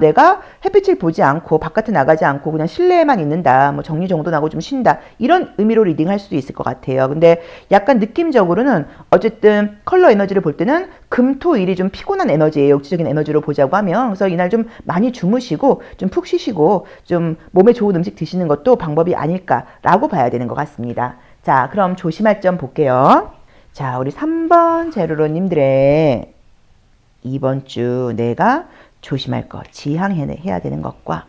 내가 햇빛을 보지 않고 바깥에 나가지 않고 그냥 실내에만 있는다. 뭐 정리정돈하고 좀 쉰다. 이런 의미로 리딩할 수도 있을 것 같아요. 근데 약간 느낌적으로는 어쨌든 컬러 에너지를 볼 때는 금, 토, 일이 좀 피곤한 에너지예요. 육체적인 에너지로 보자고 하면. 그래서 이날 좀 많이 주무시고 좀 푹 쉬시고 좀 몸에 좋은 음식 드시는 것도 방법이 아닐까라고 봐야 되는 것 같습니다. 자, 그럼 조심할 점 볼게요. 자, 우리 3번 제로로님들의 이번 주 내가 조심할 것, 지향해야 되는 것과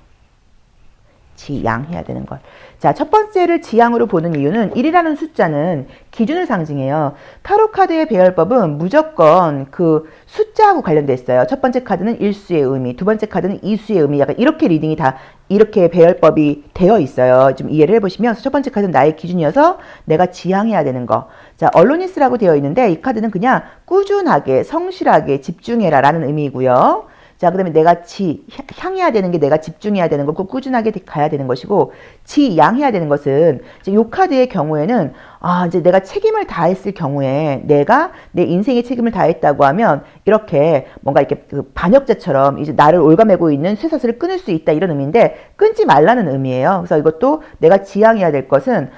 지양해야 되는 것. 자, 첫 번째를 지향으로 보는 이유는 1이라는 숫자는 기준을 상징해요. 타로 카드의 배열법은 무조건 그 숫자하고 관련돼 있어요. 첫 번째 카드는 일수의 의미, 두 번째 카드는 이수의 의미, 약간 이렇게 리딩이 다 이렇게 배열법이 되어 있어요. 좀 이해를 해보시면 첫 번째 카드는 나의 기준이어서 내가 지향해야 되는 거. 자, 언로니스라고 되어 있는데 이 카드는 그냥 꾸준하게 성실하게 집중해라 라는 의미이고요. 자, 그 다음에 내가 향해야 되는 게 내가 집중해야 되는 거고 꾸준하게 가야 되는 것이고, 지양해야 되는 것은 이제 요 카드의 경우에는 이제 내가 책임을 다했을 경우에 내가 내 인생의 책임을 다했다고 하면 이렇게 뭔가 이렇게 그 반역자처럼 이제 나를 올가매고 있는 쇠사슬을 끊을 수 있다 이런 의미인데 끊지 말라는 의미예요. 그래서 이것도 내가 지향해야 될 것은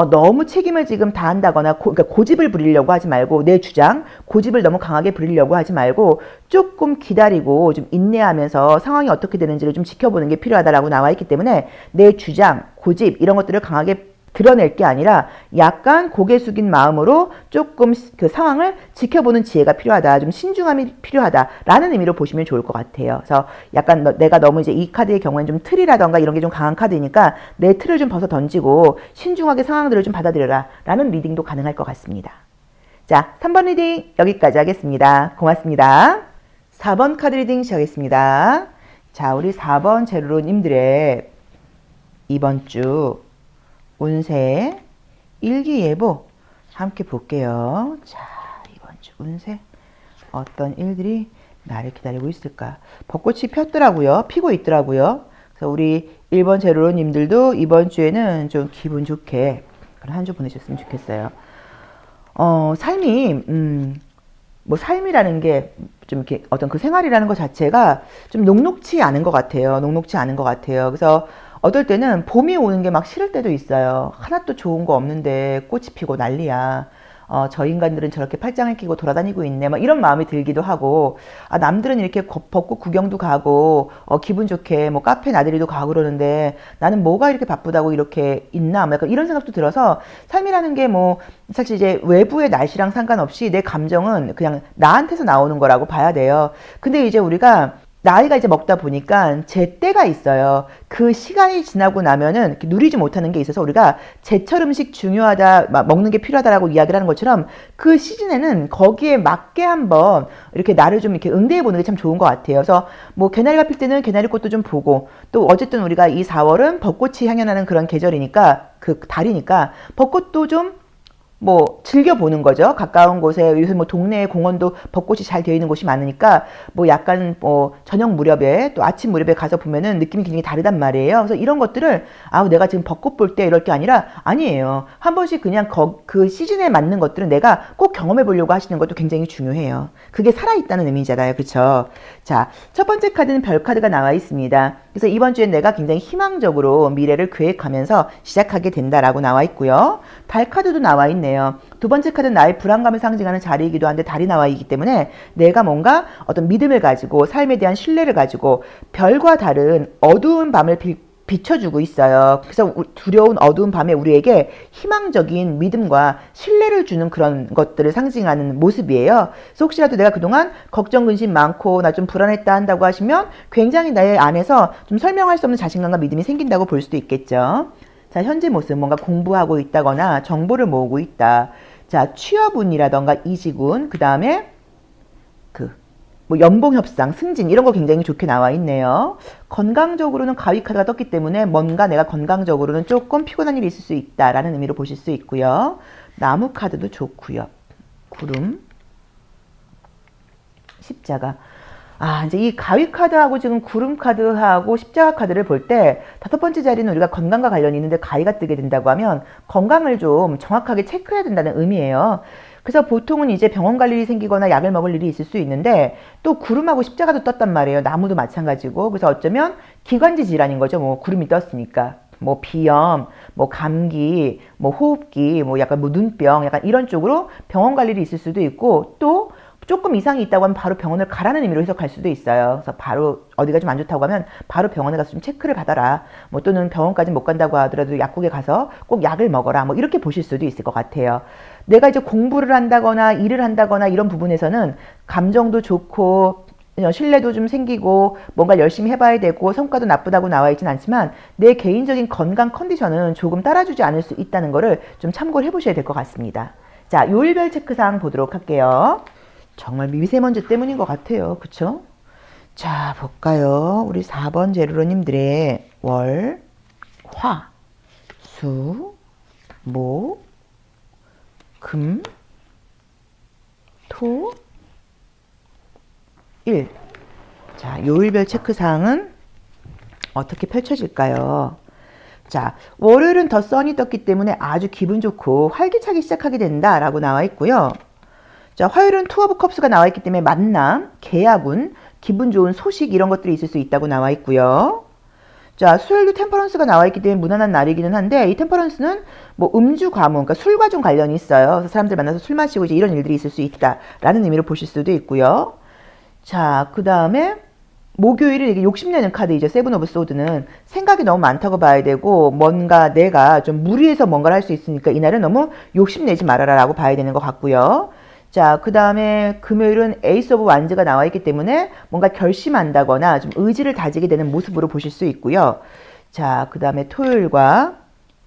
너무 책임을 지금 다한다거나 그러니까 고집을 부리려고 하지 말고 내 주장, 고집을 너무 강하게 부리려고 하지 말고 조금 기다리고 좀 인내하면서 상황이 어떻게 되는지를 좀 지켜보는 게 필요하다라고 나와 있기 때문에 내 주장, 고집 이런 것들을 강하게 드러낼 게 아니라 약간 고개 숙인 마음으로 조금 그 상황을 지켜보는 지혜가 필요하다. 좀 신중함이 필요하다라는 의미로 보시면 좋을 것 같아요. 그래서 약간 내가 너무 이제 이 카드의 경우에는 좀 틀이라던가 이런 게 좀 강한 카드니까 내 틀을 좀 벗어 던지고 신중하게 상황들을 좀 받아들여라 라는 리딩도 가능할 것 같습니다. 자, 3번 리딩 여기까지 하겠습니다. 고맙습니다. 4번 카드 리딩 시작하겠습니다. 자, 우리 4번 제로로님들의 이번 주 운세 일기예보 함께 볼게요. 자, 이번 주 운세 어떤 일들이 나를 기다리고 있을까? 벚꽃이 폈더라고요. 피고 있더라고요. 그래서 우리 1번 제로로님들도 이번 주에는 좀 기분 좋게 그런 한 주 보내셨으면 좋겠어요. 삶이 뭐 삶이라는 게 좀 이렇게 어떤 그 생활이라는 것 자체가 좀 녹록치 않은 것 같아요. 녹록치 않은 것 같아요. 그래서 어떨 때는 봄이 오는 게 막 싫을 때도 있어요. 하나도 좋은 거 없는데 꽃이 피고 난리야. 저 인간들은 저렇게 팔짱을 끼고 돌아다니고 있네. 막 이런 마음이 들기도 하고, 남들은 이렇게 벚꽃 구경도 가고, 기분 좋게 뭐 카페 나들이도 가고 그러는데 나는 뭐가 이렇게 바쁘다고 이렇게 있나? 뭐 약간 이런 생각도 들어서 삶이라는 게 뭐 사실 이제 외부의 날씨랑 상관없이 내 감정은 그냥 나한테서 나오는 거라고 봐야 돼요. 근데 이제 우리가 나이가 이제 먹다 보니까 제때가 있어요. 그 시간이 지나고 나면은 이렇게 누리지 못하는 게 있어서 우리가 제철 음식 중요하다, 먹는 게 필요하다라고 이야기를 하는 것처럼 그 시즌에는 거기에 맞게 한번 이렇게 나를 좀 이렇게 응대해 보는 게 참 좋은 것 같아요. 그래서 뭐 개나리가 필 때는 개나리꽃도 좀 보고 또 어쨌든 우리가 이 4월은 벚꽃이 향연하는 그런 계절이니까 그 달이니까 벚꽃도 좀 뭐 즐겨보는 거죠. 가까운 곳에 요새 뭐 동네에 공원도 벚꽃이 잘 되어 있는 곳이 많으니까 뭐 약간 뭐 저녁 무렵에 또 아침 무렵에 가서 보면은 느낌이 굉장히 다르단 말이에요. 그래서 이런 것들을 내가 지금 벚꽃 볼 때 이럴 게 아니라 아니에요. 한 번씩 그냥 그 시즌에 맞는 것들은 내가 꼭 경험해 보려고 하시는 것도 굉장히 중요해요. 그게 살아있다는 의미잖아요. 그렇죠? 자, 첫 번째 카드는 별 카드가 나와 있습니다. 그래서 이번 주엔 내가 굉장히 희망적으로 미래를 계획하면서 시작하게 된다라고 나와 있고요. 달 카드도 나와 있네요. 두 번째 카드는 나의 불안감을 상징하는 자리이기도 한데 달이 나와 있기 때문에 내가 뭔가 어떤 믿음을 가지고 삶에 대한 신뢰를 가지고 별과 달은 어두운 밤을 비춰주고 있어요. 그래서 두려운 어두운 밤에 우리에게 희망적인 믿음과 신뢰를 주는 그런 것들을 상징하는 모습이에요. 그래서 혹시라도 내가 그동안 걱정, 근심 많고 나 좀 불안했다 한다고 하시면 굉장히 나의 안에서 좀 설명할 수 없는 자신감과 믿음이 생긴다고 볼 수도 있겠죠. 자, 현재 모습, 뭔가 공부하고 있다거나 정보를 모으고 있다. 자, 취업운이라던가 이직운, 그 다음에 뭐 연봉협상, 승진 이런 거 굉장히 좋게 나와 있네요. 건강적으로는 가위 카드가 떴기 때문에 뭔가 내가 건강적으로는 조금 피곤한 일이 있을 수 있다라는 의미로 보실 수 있고요. 나무 카드도 좋고요. 구름, 십자가. 이제 이 가위 카드하고 지금 구름 카드하고 십자가 카드를 볼 때 다섯 번째 자리는 우리가 건강과 관련이 있는데 가위가 뜨게 된다고 하면 건강을 좀 정확하게 체크해야 된다는 의미예요. 그래서 보통은 이제 병원 갈 일이 생기거나 약을 먹을 일이 있을 수 있는데 또 구름하고 십자가도 떴단 말이에요. 나무도 마찬가지고. 그래서 어쩌면 기관지 질환인 거죠. 뭐 구름이 떴으니까. 뭐 비염, 뭐 감기, 뭐 호흡기, 뭐 약간 뭐 눈병, 약간 이런 쪽으로 병원 갈 일이 있을 수도 있고 또 조금 이상이 있다고 하면 바로 병원을 가라는 의미로 해석할 수도 있어요. 그래서 바로 어디가 좀 안 좋다고 하면 바로 병원에 가서 좀 체크를 받아라. 뭐 또는 병원까지 못 간다고 하더라도 약국에 가서 꼭 약을 먹어라. 뭐 이렇게 보실 수도 있을 것 같아요. 내가 이제 공부를 한다거나 일을 한다거나 이런 부분에서는 감정도 좋고 신뢰도 좀 생기고 뭔가 열심히 해봐야 되고 성과도 나쁘다고 나와 있진 않지만 내 개인적인 건강 컨디션은 조금 따라주지 않을 수 있다는 거를 좀 참고를 해보셔야 될 것 같습니다. 자, 요일별 체크사항 보도록 할게요. 정말 미세먼지 때문인 것 같아요. 그쵸? 자, 볼까요? 우리 4번 제루로님들의 월, 화, 수, 목, 금, 토, 일. 자, 요일별 체크사항은 어떻게 펼쳐질까요? 자, 월요일은 더 선이 떴기 때문에 아주 기분 좋고 활기차게 시작하게 된다라고 나와 있고요. 자, 화요일은 투 오브 컵스가 나와 있기 때문에 만남, 계약운, 기분 좋은 소식 이런 것들이 있을 수 있다고 나와 있고요. 자, 수요일도 템퍼런스가 나와 있기 때문에 무난한 날이기는 한데 이 템퍼런스는 뭐 음주 과무, 그러니까 술과 좀 관련이 있어요. 그래서 사람들 만나서 술 마시고 이제 이런 일들이 있을 수 있다라는 의미로 보실 수도 있고요. 자, 그 다음에 목요일은 이게 욕심내는 카드이죠. 세븐 오브 소드는 생각이 너무 많다고 봐야 되고 뭔가 내가 좀 무리해서 뭔가를 할 수 있으니까 이날은 너무 욕심내지 말아라 라고 봐야 되는 것 같고요. 자, 그 다음에 금요일은 에이스 오브 완즈가 나와 있기 때문에 뭔가 결심한다거나 좀 의지를 다지게 되는 모습으로 보실 수 있고요. 자, 그 다음에 토요일과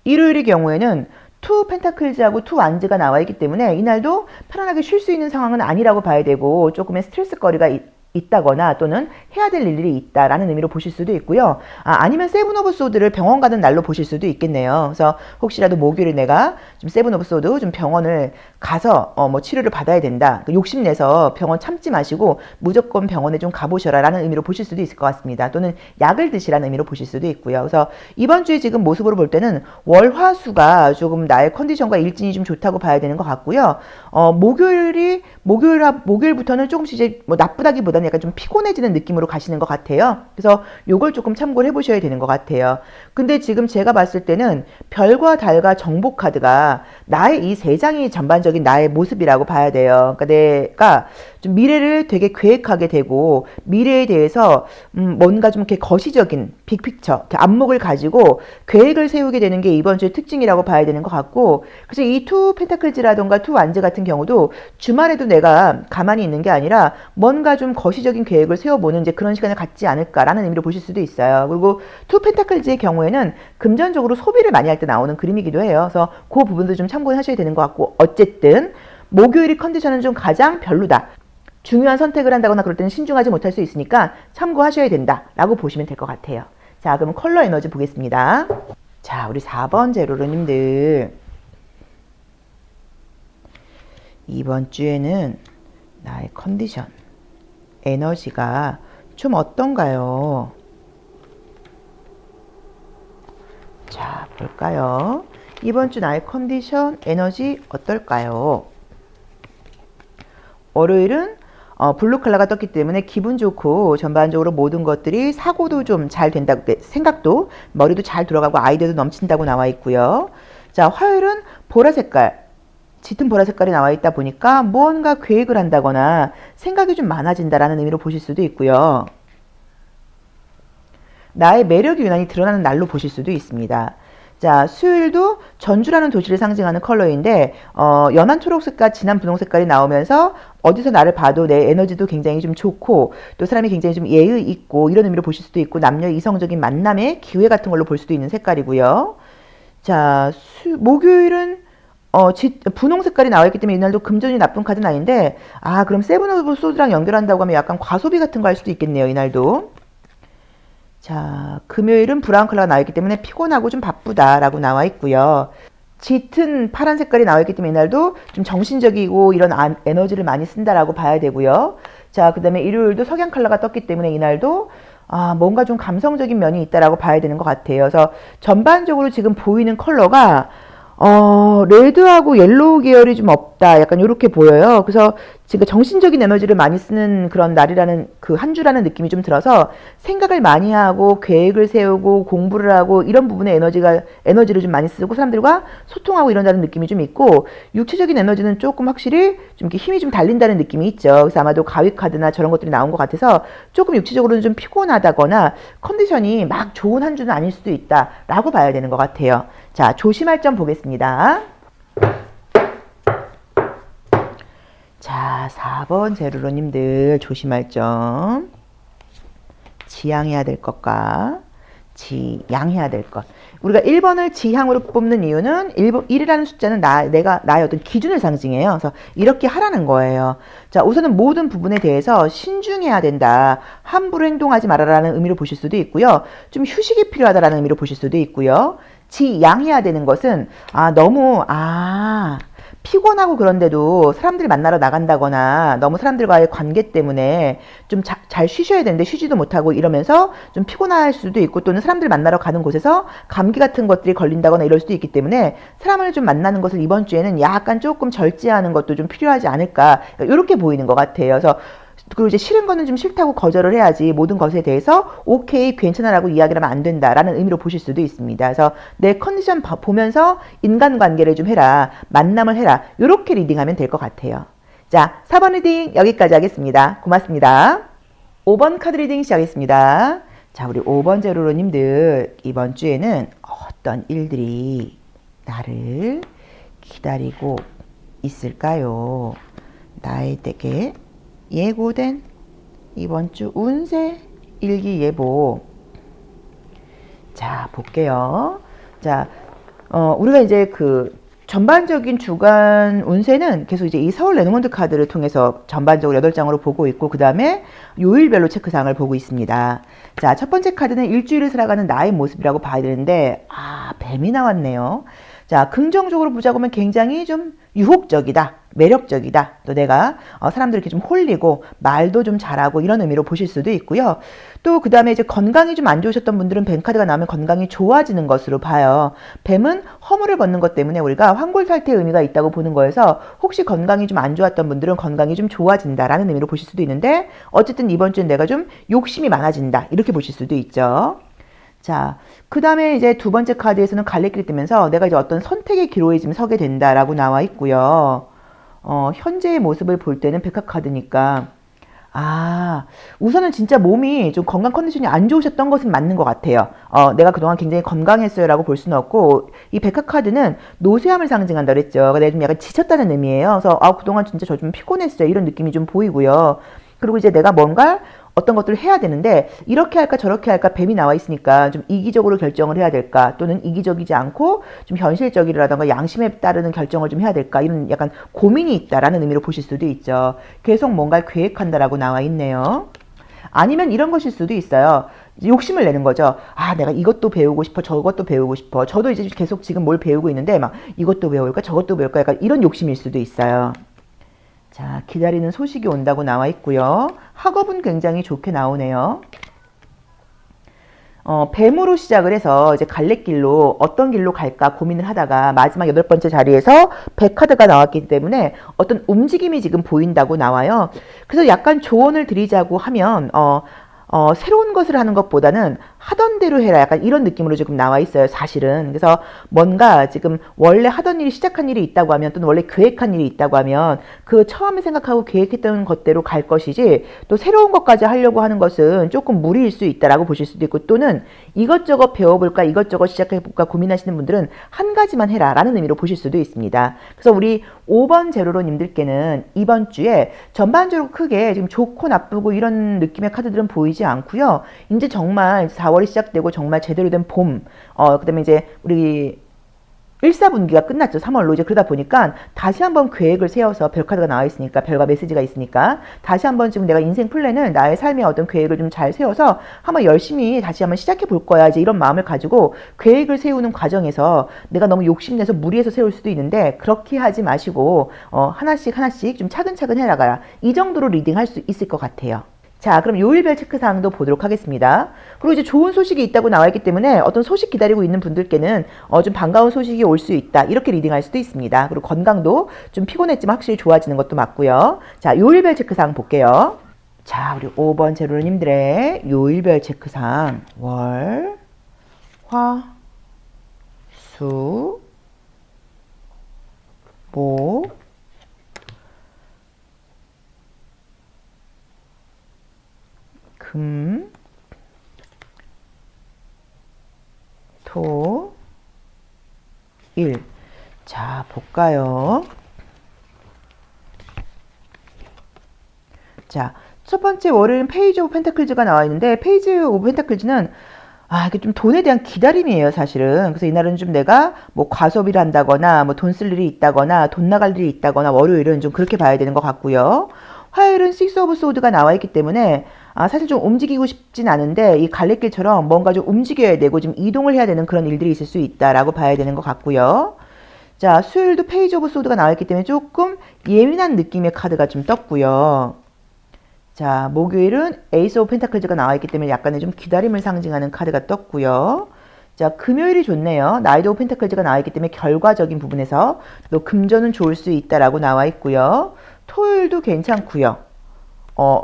일요일의 경우에는 투 펜타클즈하고 투 완즈가 나와 있기 때문에 이날도 편안하게 쉴 수 있는 상황은 아니라고 봐야 되고 조금의 스트레스 거리가 있다거나 또는 해야 될 일이 있다라는 의미로 보실 수도 있고요. 아니면 세븐 오브 소드를 병원 가는 날로 보실 수도 있겠네요. 그래서 혹시라도 목요일에 내가 좀 세븐 오브 소드 좀 병원을 가서 뭐 치료를 받아야 된다. 욕심내서 병원 참지 마시고 무조건 병원에 좀 가보셔라 라는 의미로 보실 수도 있을 것 같습니다. 또는 약을 드시라는 의미로 보실 수도 있고요. 그래서 이번 주에 지금 모습으로 볼 때는 월화수가 조금 나의 컨디션과 일진이 좀 좋다고 봐야 되는 것 같고요. 목요일부터는 조금씩 이제 뭐 나쁘다기보다는 약간 좀 피곤해지는 느낌으로 가시는 것 같아요. 그래서 요걸 조금 참고를 해보셔야 되는 것 같아요. 근데 지금 제가 봤을 때는 별과 달과 정복 카드가 나의 이 세 장이 전반적인 나의 모습이라고 봐야 돼요. 그러니까 내가 좀 미래를 되게 계획하게 되고 미래에 대해서 뭔가 좀 이렇게 거시적인 빅픽처, 이렇게 안목을 가지고 계획을 세우게 되는 게 이번 주의 특징이라고 봐야 되는 것 같고, 그래서 이 투 펜타클즈라던가 투 완즈 같은 경우도 주말에도 내가 가만히 있는 게 아니라 뭔가 좀 거시적인 계획을 세워보는 이제 그런 시간을 갖지 않을까라는 의미로 보실 수도 있어요. 그리고 투 펜타클즈의 경우에는 금전적으로 소비를 많이 할 때 나오는 그림이기도 해요. 그래서 그 부분도 좀 참고하셔야 되는 것 같고, 어쨌든 목요일이 컨디션은 좀 가장 별로다. 중요한 선택을 한다거나 그럴 때는 신중하지 못할 수 있으니까 참고하셔야 된다라고 보시면 될 것 같아요. 자, 그럼 컬러 에너지 보겠습니다. 자, 우리 4번 제로로님들 이번 주에는 나의 컨디션, 에너지가 좀 어떤가요? 자, 볼까요? 이번 주 나의 컨디션, 에너지 어떨까요? 월요일은 블루 컬러가 떴기 때문에 기분 좋고 전반적으로 모든 것들이 사고도 좀 잘 된다고, 생각도 머리도 잘 돌아가고 아이디어도 넘친다고 나와 있고요. 자, 화요일은 보라 색깔, 짙은 보라 색깔이 나와 있다 보니까 무언가 계획을 한다거나 생각이 좀 많아진다라는 의미로 보실 수도 있고요. 나의 매력이 유난히 드러나는 날로 보실 수도 있습니다. 자, 수요일도 전주라는 도시를 상징하는 컬러인데 연한 초록 색깔, 진한 분홍 색깔이 나오면서 어디서 나를 봐도 내 에너지도 굉장히 좀 좋고 또 사람이 굉장히 좀 예의 있고 이런 의미로 보실 수도 있고 남녀 이성적인 만남의 기회 같은 걸로 볼 수도 있는 색깔이고요. 자, 목요일은 분홍 색깔이 나와 있기 때문에 이날도 금전이 나쁜 카드는 아닌데 그럼 세븐 오브 소드랑 연결한다고 하면 약간 과소비 같은 거 할 수도 있겠네요. 이날도. 자, 금요일은 브라운 컬러가 나와 있기 때문에 피곤하고 좀 바쁘다라고 나와 있고요. 짙은 파란 색깔이 나와 있기 때문에 이날도 좀 정신적이고 이런 에너지를 많이 쓴다라고 봐야 되고요. 자, 그 다음에 일요일도 석양 컬러가 떴기 때문에 이날도 뭔가 좀 감성적인 면이 있다라고 봐야 되는 것 같아요. 그래서 전반적으로 지금 보이는 컬러가 레드하고 옐로우 계열이 좀 없다. 약간 이렇게 보여요. 그래서 지금 정신적인 에너지를 많이 쓰는 그런 날이라는 그 한 주라는 느낌이 좀 들어서 생각을 많이 하고 계획을 세우고 공부를 하고 이런 부분에 에너지를 좀 많이 쓰고 사람들과 소통하고 이런다는 느낌이 좀 있고 육체적인 에너지는 조금 확실히 좀 이렇게 힘이 좀 달린다는 느낌이 있죠. 그래서 아마도 가위 카드나 저런 것들이 나온 것 같아서 조금 육체적으로는 좀 피곤하다거나 컨디션이 막 좋은 한 주는 아닐 수도 있다라고 봐야 되는 것 같아요. 자, 조심할 점 보겠습니다. 자, 4번 제루로님들 조심할 점. 지향해야 될 것과 지양해야 될 것. 우리가 1번을 지향으로 뽑는 이유는 1이라는 숫자는 나의 어떤 기준을 상징해요. 그래서 이렇게 하라는 거예요. 자, 우선은 모든 부분에 대해서 신중해야 된다. 함부로 행동하지 말아라는 의미로 보실 수도 있고요. 좀 휴식이 필요하다라는 의미로 보실 수도 있고요. 지양해야 되는 것은 너무 피곤하고 그런데도 사람들 만나러 나간다거나 너무 사람들과의 관계 때문에 좀 잘 쉬셔야 되는데 쉬지도 못하고 이러면서 좀 피곤할 수도 있고 또는 사람들 만나러 가는 곳에서 감기 같은 것들이 걸린다거나 이럴 수도 있기 때문에 사람을 좀 만나는 것을 이번 주에는 약간 조금 절제하는 것도 좀 필요하지 않을까 이렇게 보이는 것 같아요. 그래서 그리고 이제 싫은 거는 좀 싫다고 거절을 해야지 모든 것에 대해서 오케이 괜찮아라고 이야기를 하면 안 된다라는 의미로 보실 수도 있습니다. 그래서 내 컨디션 보면서 인간관계를 좀 해라. 만남을 해라. 이렇게 리딩하면 될 것 같아요. 자, 4번 리딩 여기까지 하겠습니다. 고맙습니다. 5번 카드 리딩 시작하겠습니다. 자, 우리 5번 제로로님들 이번 주에는 어떤 일들이 나를 기다리고 있을까요? 나에게 예고된 이번 주 운세 일기예보. 자, 볼게요. 자, 우리가 이제 그 전반적인 주간 운세는 계속 이제 이 서울 레노먼드 카드를 통해서 전반적으로 8장으로 보고 있고, 그 다음에 요일별로 체크사항을 보고 있습니다. 자, 첫 번째 카드는 일주일을 살아가는 나의 모습이라고 봐야 되는데, 뱀이 나왔네요. 자, 긍정적으로 보자고 하면 굉장히 좀 유혹적이다. 매력적이다. 또 내가 사람들 이렇게 좀 홀리고 말도 좀 잘하고 이런 의미로 보실 수도 있고요. 또 그 다음에 이제 건강이 좀 안 좋으셨던 분들은 뱀 카드가 나오면 건강이 좋아지는 것으로 봐요. 뱀은 허물을 벗는 것 때문에 우리가 환골탈태의 의미가 있다고 보는 거여서 혹시 건강이 좀 안 좋았던 분들은 건강이 좀 좋아진다라는 의미로 보실 수도 있는데 어쨌든 이번 주는 내가 좀 욕심이 많아진다. 이렇게 보실 수도 있죠. 자, 그 다음에 이제 두 번째 카드에서는 갈래길이 뜨면서 내가 이제 어떤 선택의 기로에 지금 서게 된다라고 나와 있고요. 현재의 모습을 볼 때는 백합 카드니까 우선은 진짜 몸이 좀 건강 컨디션이 안 좋으셨던 것은 맞는 것 같아요. 내가 그동안 굉장히 건강했어요 라고 볼 수는 없고 이 백합 카드는 노쇠함을 상징한다 그랬죠. 내가 좀 약간 지쳤다는 의미예요. 그래서 그동안 진짜 저 좀 피곤했어요 이런 느낌이 좀 보이고요. 그리고 이제 내가 뭔가 어떤 것들을 해야 되는데 이렇게 할까 저렇게 할까 뱀이 나와 있으니까 좀 이기적으로 결정을 해야 될까 또는 이기적이지 않고 좀 현실적이라던가 양심에 따르는 결정을 좀 해야 될까 이런 약간 고민이 있다라는 의미로 보실 수도 있죠. 계속 뭔가를 계획한다라고 나와 있네요. 아니면 이런 것일 수도 있어요. 욕심을 내는 거죠. 내가 이것도 배우고 싶어 저것도 배우고 싶어. 저도 이제 계속 지금 뭘 배우고 있는데 막 이것도 배울까 저것도 배울까 약간 이런 욕심일 수도 있어요. 자, 기다리는 소식이 온다고 나와 있고요. 학업은 굉장히 좋게 나오네요. 뱀으로 시작을 해서 이제 갈래길로 어떤 길로 갈까 고민을 하다가 마지막 8번째 자리에서 백 카드가 나왔기 때문에 어떤 움직임이 지금 보인다고 나와요. 그래서 약간 조언을 드리자고 하면 새로운 것을 하는 것보다는 하던 대로 해라 약간 이런 느낌으로 지금 나와 있어요 사실은. 그래서 뭔가 지금 원래 하던 일이 시작한 일이 있다고 하면 또는 원래 계획한 일이 있다고 하면 그 처음에 생각하고 계획했던 것대로 갈 것이지 또 새로운 것까지 하려고 하는 것은 조금 무리일 수 있다라고 보실 수도 있고 또는 이것저것 배워볼까 이것저것 시작해볼까 고민하시는 분들은 한 가지만 해라 라는 의미로 보실 수도 있습니다. 그래서 우리 5번 제로로님들께는 이번 주에 전반적으로 크게 지금 좋고 나쁘고 이런 느낌의 카드들은 보이지 않고요. 이제 정말 4월이 시작되고 정말 제대로 된 봄, 그 다음에 이제 우리 1사분기가 끝났죠. 3월로. 이제 그러다 보니까 다시 한번 계획을 세워서 별카드가 나와 있으니까, 별과 메시지가 있으니까 다시 한번 지금 내가 인생 플랜을, 나의 삶의 어떤 계획을 좀 잘 세워서 한번 열심히 다시 한번 시작해 볼 거야. 이제 이런 마음을 가지고 계획을 세우는 과정에서 내가 너무 욕심내서 무리해서 세울 수도 있는데, 그렇게 하지 마시고 하나씩 하나씩 좀 차근차근 해나가라. 이 정도로 리딩할 수 있을 것 같아요. 자, 그럼 요일별 체크사항도 보도록 하겠습니다. 그리고 이제 좋은 소식이 있다고 나와 있기 때문에 어떤 소식 기다리고 있는 분들께는 좀 반가운 소식이 올 수 있다. 이렇게 리딩할 수도 있습니다. 그리고 건강도 좀 피곤했지만 확실히 좋아지는 것도 맞고요. 자, 요일별 체크사항 볼게요. 자, 우리 5번 제로님들의 요일별 체크사항. 월, 화, 수, 목, 금, 토, 일. 자, 볼까요? 자, 첫 번째 월요일은 페이지 오브 펜타클즈가 나와 있는데, 페이지 오브 펜타클즈는 이게 좀 돈에 대한 기다림이에요, 사실은. 그래서 이날은 좀 내가 뭐 과소비를 한다거나, 뭐 돈 쓸 일이 있다거나, 돈 나갈 일이 있다거나, 월요일은 좀 그렇게 봐야 되는 것 같고요. 화요일은 식스 오브 소드가 나와 있기 때문에 사실 좀 움직이고 싶진 않은데, 이 갈래길처럼 뭔가 좀 움직여야 되고 좀 이동을 해야 되는 그런 일들이 있을 수 있다라고 봐야 되는 것 같고요. 자, 수요일도 페이지 오브 소드가 나와 있기 때문에 조금 예민한 느낌의 카드가 좀 떴고요. 자, 목요일은 에이스 오브 펜타클즈가 나와 있기 때문에 약간의 좀 기다림을 상징하는 카드가 떴고요. 자, 금요일이 좋네요. 나이트 오브 펜타클즈가 나와 있기 때문에 결과적인 부분에서 또 금전은 좋을 수 있다라고 나와 있고요. 토요일도 괜찮고요.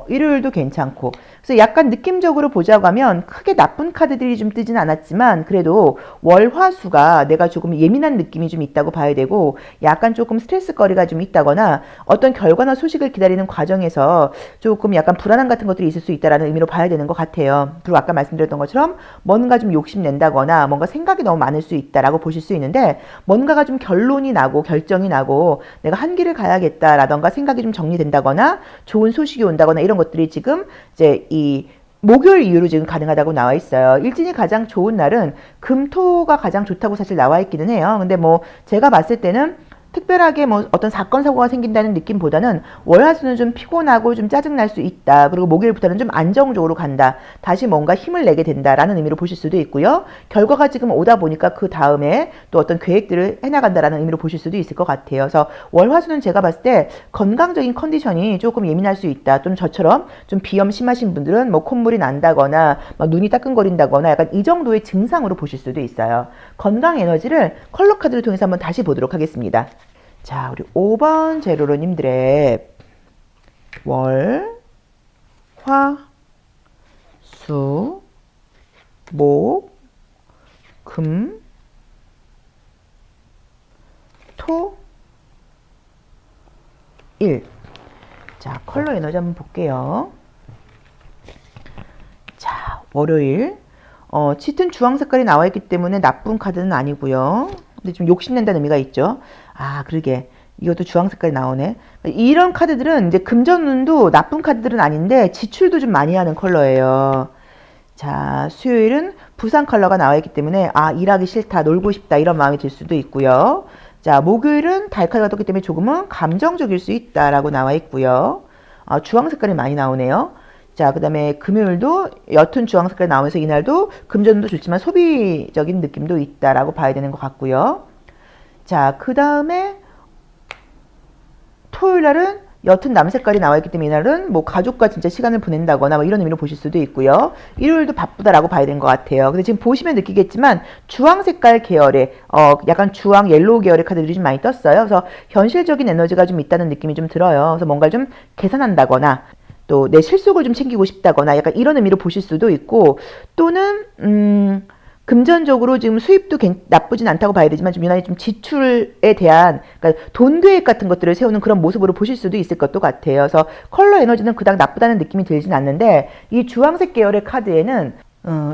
일요일도 괜찮고. 그래서 약간 느낌적으로 보자고 하면 크게 나쁜 카드들이 좀 뜨진 않았지만, 그래도 월화수가 내가 조금 예민한 느낌이 좀 있다고 봐야 되고, 약간 조금 스트레스거리가 좀 있다거나 어떤 결과나 소식을 기다리는 과정에서 조금 약간 불안함 같은 것들이 있을 수 있다는 의미로 봐야 되는 것 같아요. 그리고 아까 말씀드렸던 것처럼 뭔가 좀 욕심낸다거나 뭔가 생각이 너무 많을 수 있다라고 보실 수 있는데, 뭔가가 좀 결론이 나고 결정이 나고 내가 한 길을 가야겠다라던가 생각이 좀 정리된다거나 좋은 소식이 온다거나 이런 것들이 지금 이제 이 목요일 이후로 지금 가능하다고 나와 있어요. 일진이 가장 좋은 날은 금토가 가장 좋다고 사실 나와 있기는 해요. 근데 뭐 제가 봤을 때는 특별하게 뭐 어떤 사건 사고가 생긴다는 느낌보다는 월화수는 좀 피곤하고 좀 짜증날 수 있다. 그리고 목요일부터는 좀 안정적으로 간다. 다시 뭔가 힘을 내게 된다라는 의미로 보실 수도 있고요. 결과가 지금 오다 보니까 그 다음에 또 어떤 계획들을 해나간다라는 의미로 보실 수도 있을 것 같아요. 그래서 월화수는 제가 봤을 때 건강적인 컨디션이 조금 예민할 수 있다. 좀 저처럼 좀 비염 심하신 분들은 뭐 콧물이 난다거나 막 눈이 따끔거린다거나 약간 이 정도의 증상으로 보실 수도 있어요. 건강 에너지를 컬러 카드를 통해서 한번 다시 보도록 하겠습니다. 자, 우리 5번 제로로님들의 월, 화, 수, 목, 금, 토, 일. 자, 컬러 에너지 한번 볼게요. 자, 월요일. 짙은 주황 색깔이 나와 있기 때문에 나쁜 카드는 아니고요. 근데 좀 욕심낸다는 의미가 있죠. 그러게. 이것도 주황 색깔이 나오네. 이런 카드들은 이제 금전운도 나쁜 카드들은 아닌데 지출도 좀 많이 하는 컬러예요. 자, 수요일은 부산 컬러가 나와 있기 때문에 일하기 싫다, 놀고 싶다 이런 마음이 들 수도 있고요. 자, 목요일은 달 카드가 떴기 때문에 조금은 감정적일 수 있다라고 나와 있고요. 주황 색깔이 많이 나오네요. 자, 그 다음에 금요일도 옅은 주황 색깔이 나오면서 이날도 금전도 좋지만 소비적인 느낌도 있다라고 봐야 되는 것 같고요. 자, 그 다음에 토요일 날은 옅은 남 색깔이 나와 있기 때문에 이날은 뭐 가족과 진짜 시간을 보낸다거나 뭐 이런 의미로 보실 수도 있고요. 일요일도 바쁘다라고 봐야 되는 것 같아요. 근데 지금 보시면 느끼겠지만 주황 색깔 계열의 약간 주황 옐로우 계열의 카드들이 좀 많이 떴어요. 그래서 현실적인 에너지가 좀 있다는 느낌이 좀 들어요. 그래서 뭔가 좀 계산한다거나 또 내 실속을 좀 챙기고 싶다거나 약간 이런 의미로 보실 수도 있고, 또는 금전적으로 지금 수입도 나쁘진 않다고 봐야 되지만 좀 유난히 좀 지출에 대한, 그러니까 돈 계획 같은 것들을 세우는 그런 모습으로 보실 수도 있을 것도 같아요. 그래서 컬러 에너지는 그닥 나쁘다는 느낌이 들진 않는데, 이 주황색 계열의 카드에는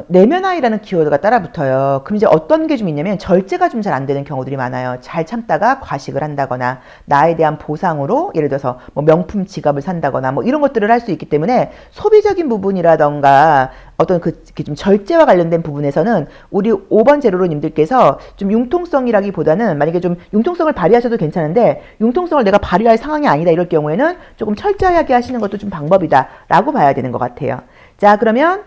내면화이라는 키워드가 따라 붙어요. 그럼 이제 어떤 게 좀 있냐면 절제가 좀 잘 안 되는 경우들이 많아요. 잘 참다가 과식을 한다거나 나에 대한 보상으로 예를 들어서 뭐 명품 지갑을 산다거나 뭐 이런 것들을 할 수 있기 때문에 소비적인 부분이라던가 어떤 좀 절제와 관련된 부분에서는 우리 5번 제로로님들께서 좀 융통성이라기보다는 만약에 좀 융통성을 발휘하셔도 괜찮은데 융통성을 내가 발휘할 상황이 아니다 이럴 경우에는 조금 철저하게 하시는 것도 좀 방법이다 라고 봐야 되는 것 같아요. 자, 그러면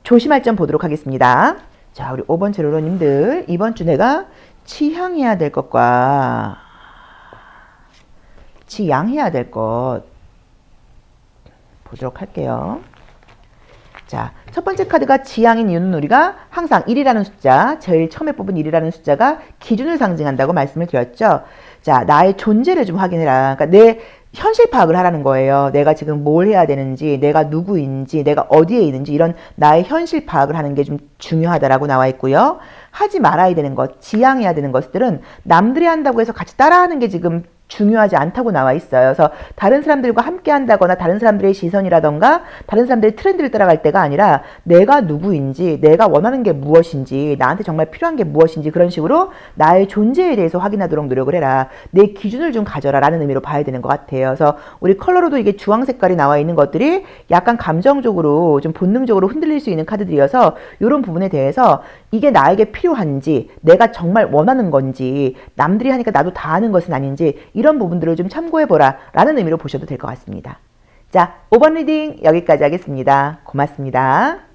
조심할 점 보도록 하겠습니다. 자, 우리 5번 제로로님들 이번 주 내가 치향해야 될 것과 치양해야 될 것 보도록 할게요. 자, 첫 번째 카드가 지향인 이유는 우리가 항상 1이라는 숫자, 제일 처음에 뽑은 1이라는 숫자가 기준을 상징한다고 말씀을 드렸죠. 자, 나의 존재를 좀 확인해라. 그러니까 내 현실 파악을 하라는 거예요. 내가 지금 뭘 해야 되는지, 내가 누구인지, 내가 어디에 있는지 이런 나의 현실 파악을 하는 게 좀 중요하다라고 나와 있고요. 하지 말아야 되는 것, 지향해야 되는 것들은 남들이 한다고 해서 같이 따라하는 게 지금 중요하지 않다고 나와 있어요. 그래서 다른 사람들과 함께 한다거나 다른 사람들의 시선이라던가 다른 사람들의 트렌드를 따라갈 때가 아니라 내가 누구인지, 내가 원하는 게 무엇인지, 나한테 정말 필요한 게 무엇인지 그런 식으로 나의 존재에 대해서 확인하도록 노력을 해라. 내 기준을 좀 가져라 라는 의미로 봐야 되는 것 같아요. 그래서 우리 컬러로도 이게 주황 색깔이 나와 있는 것들이 약간 감정적으로 좀 본능적으로 흔들릴 수 있는 카드들이어서 이런 부분에 대해서 이게 나에게 필요한지, 내가 정말 원하는 건지, 남들이 하니까 나도 다 하는 것은 아닌지 이런 부분들을 좀 참고해보라 라는 의미로 보셔도 될 것 같습니다. 자, 5번 리딩 여기까지 하겠습니다. 고맙습니다.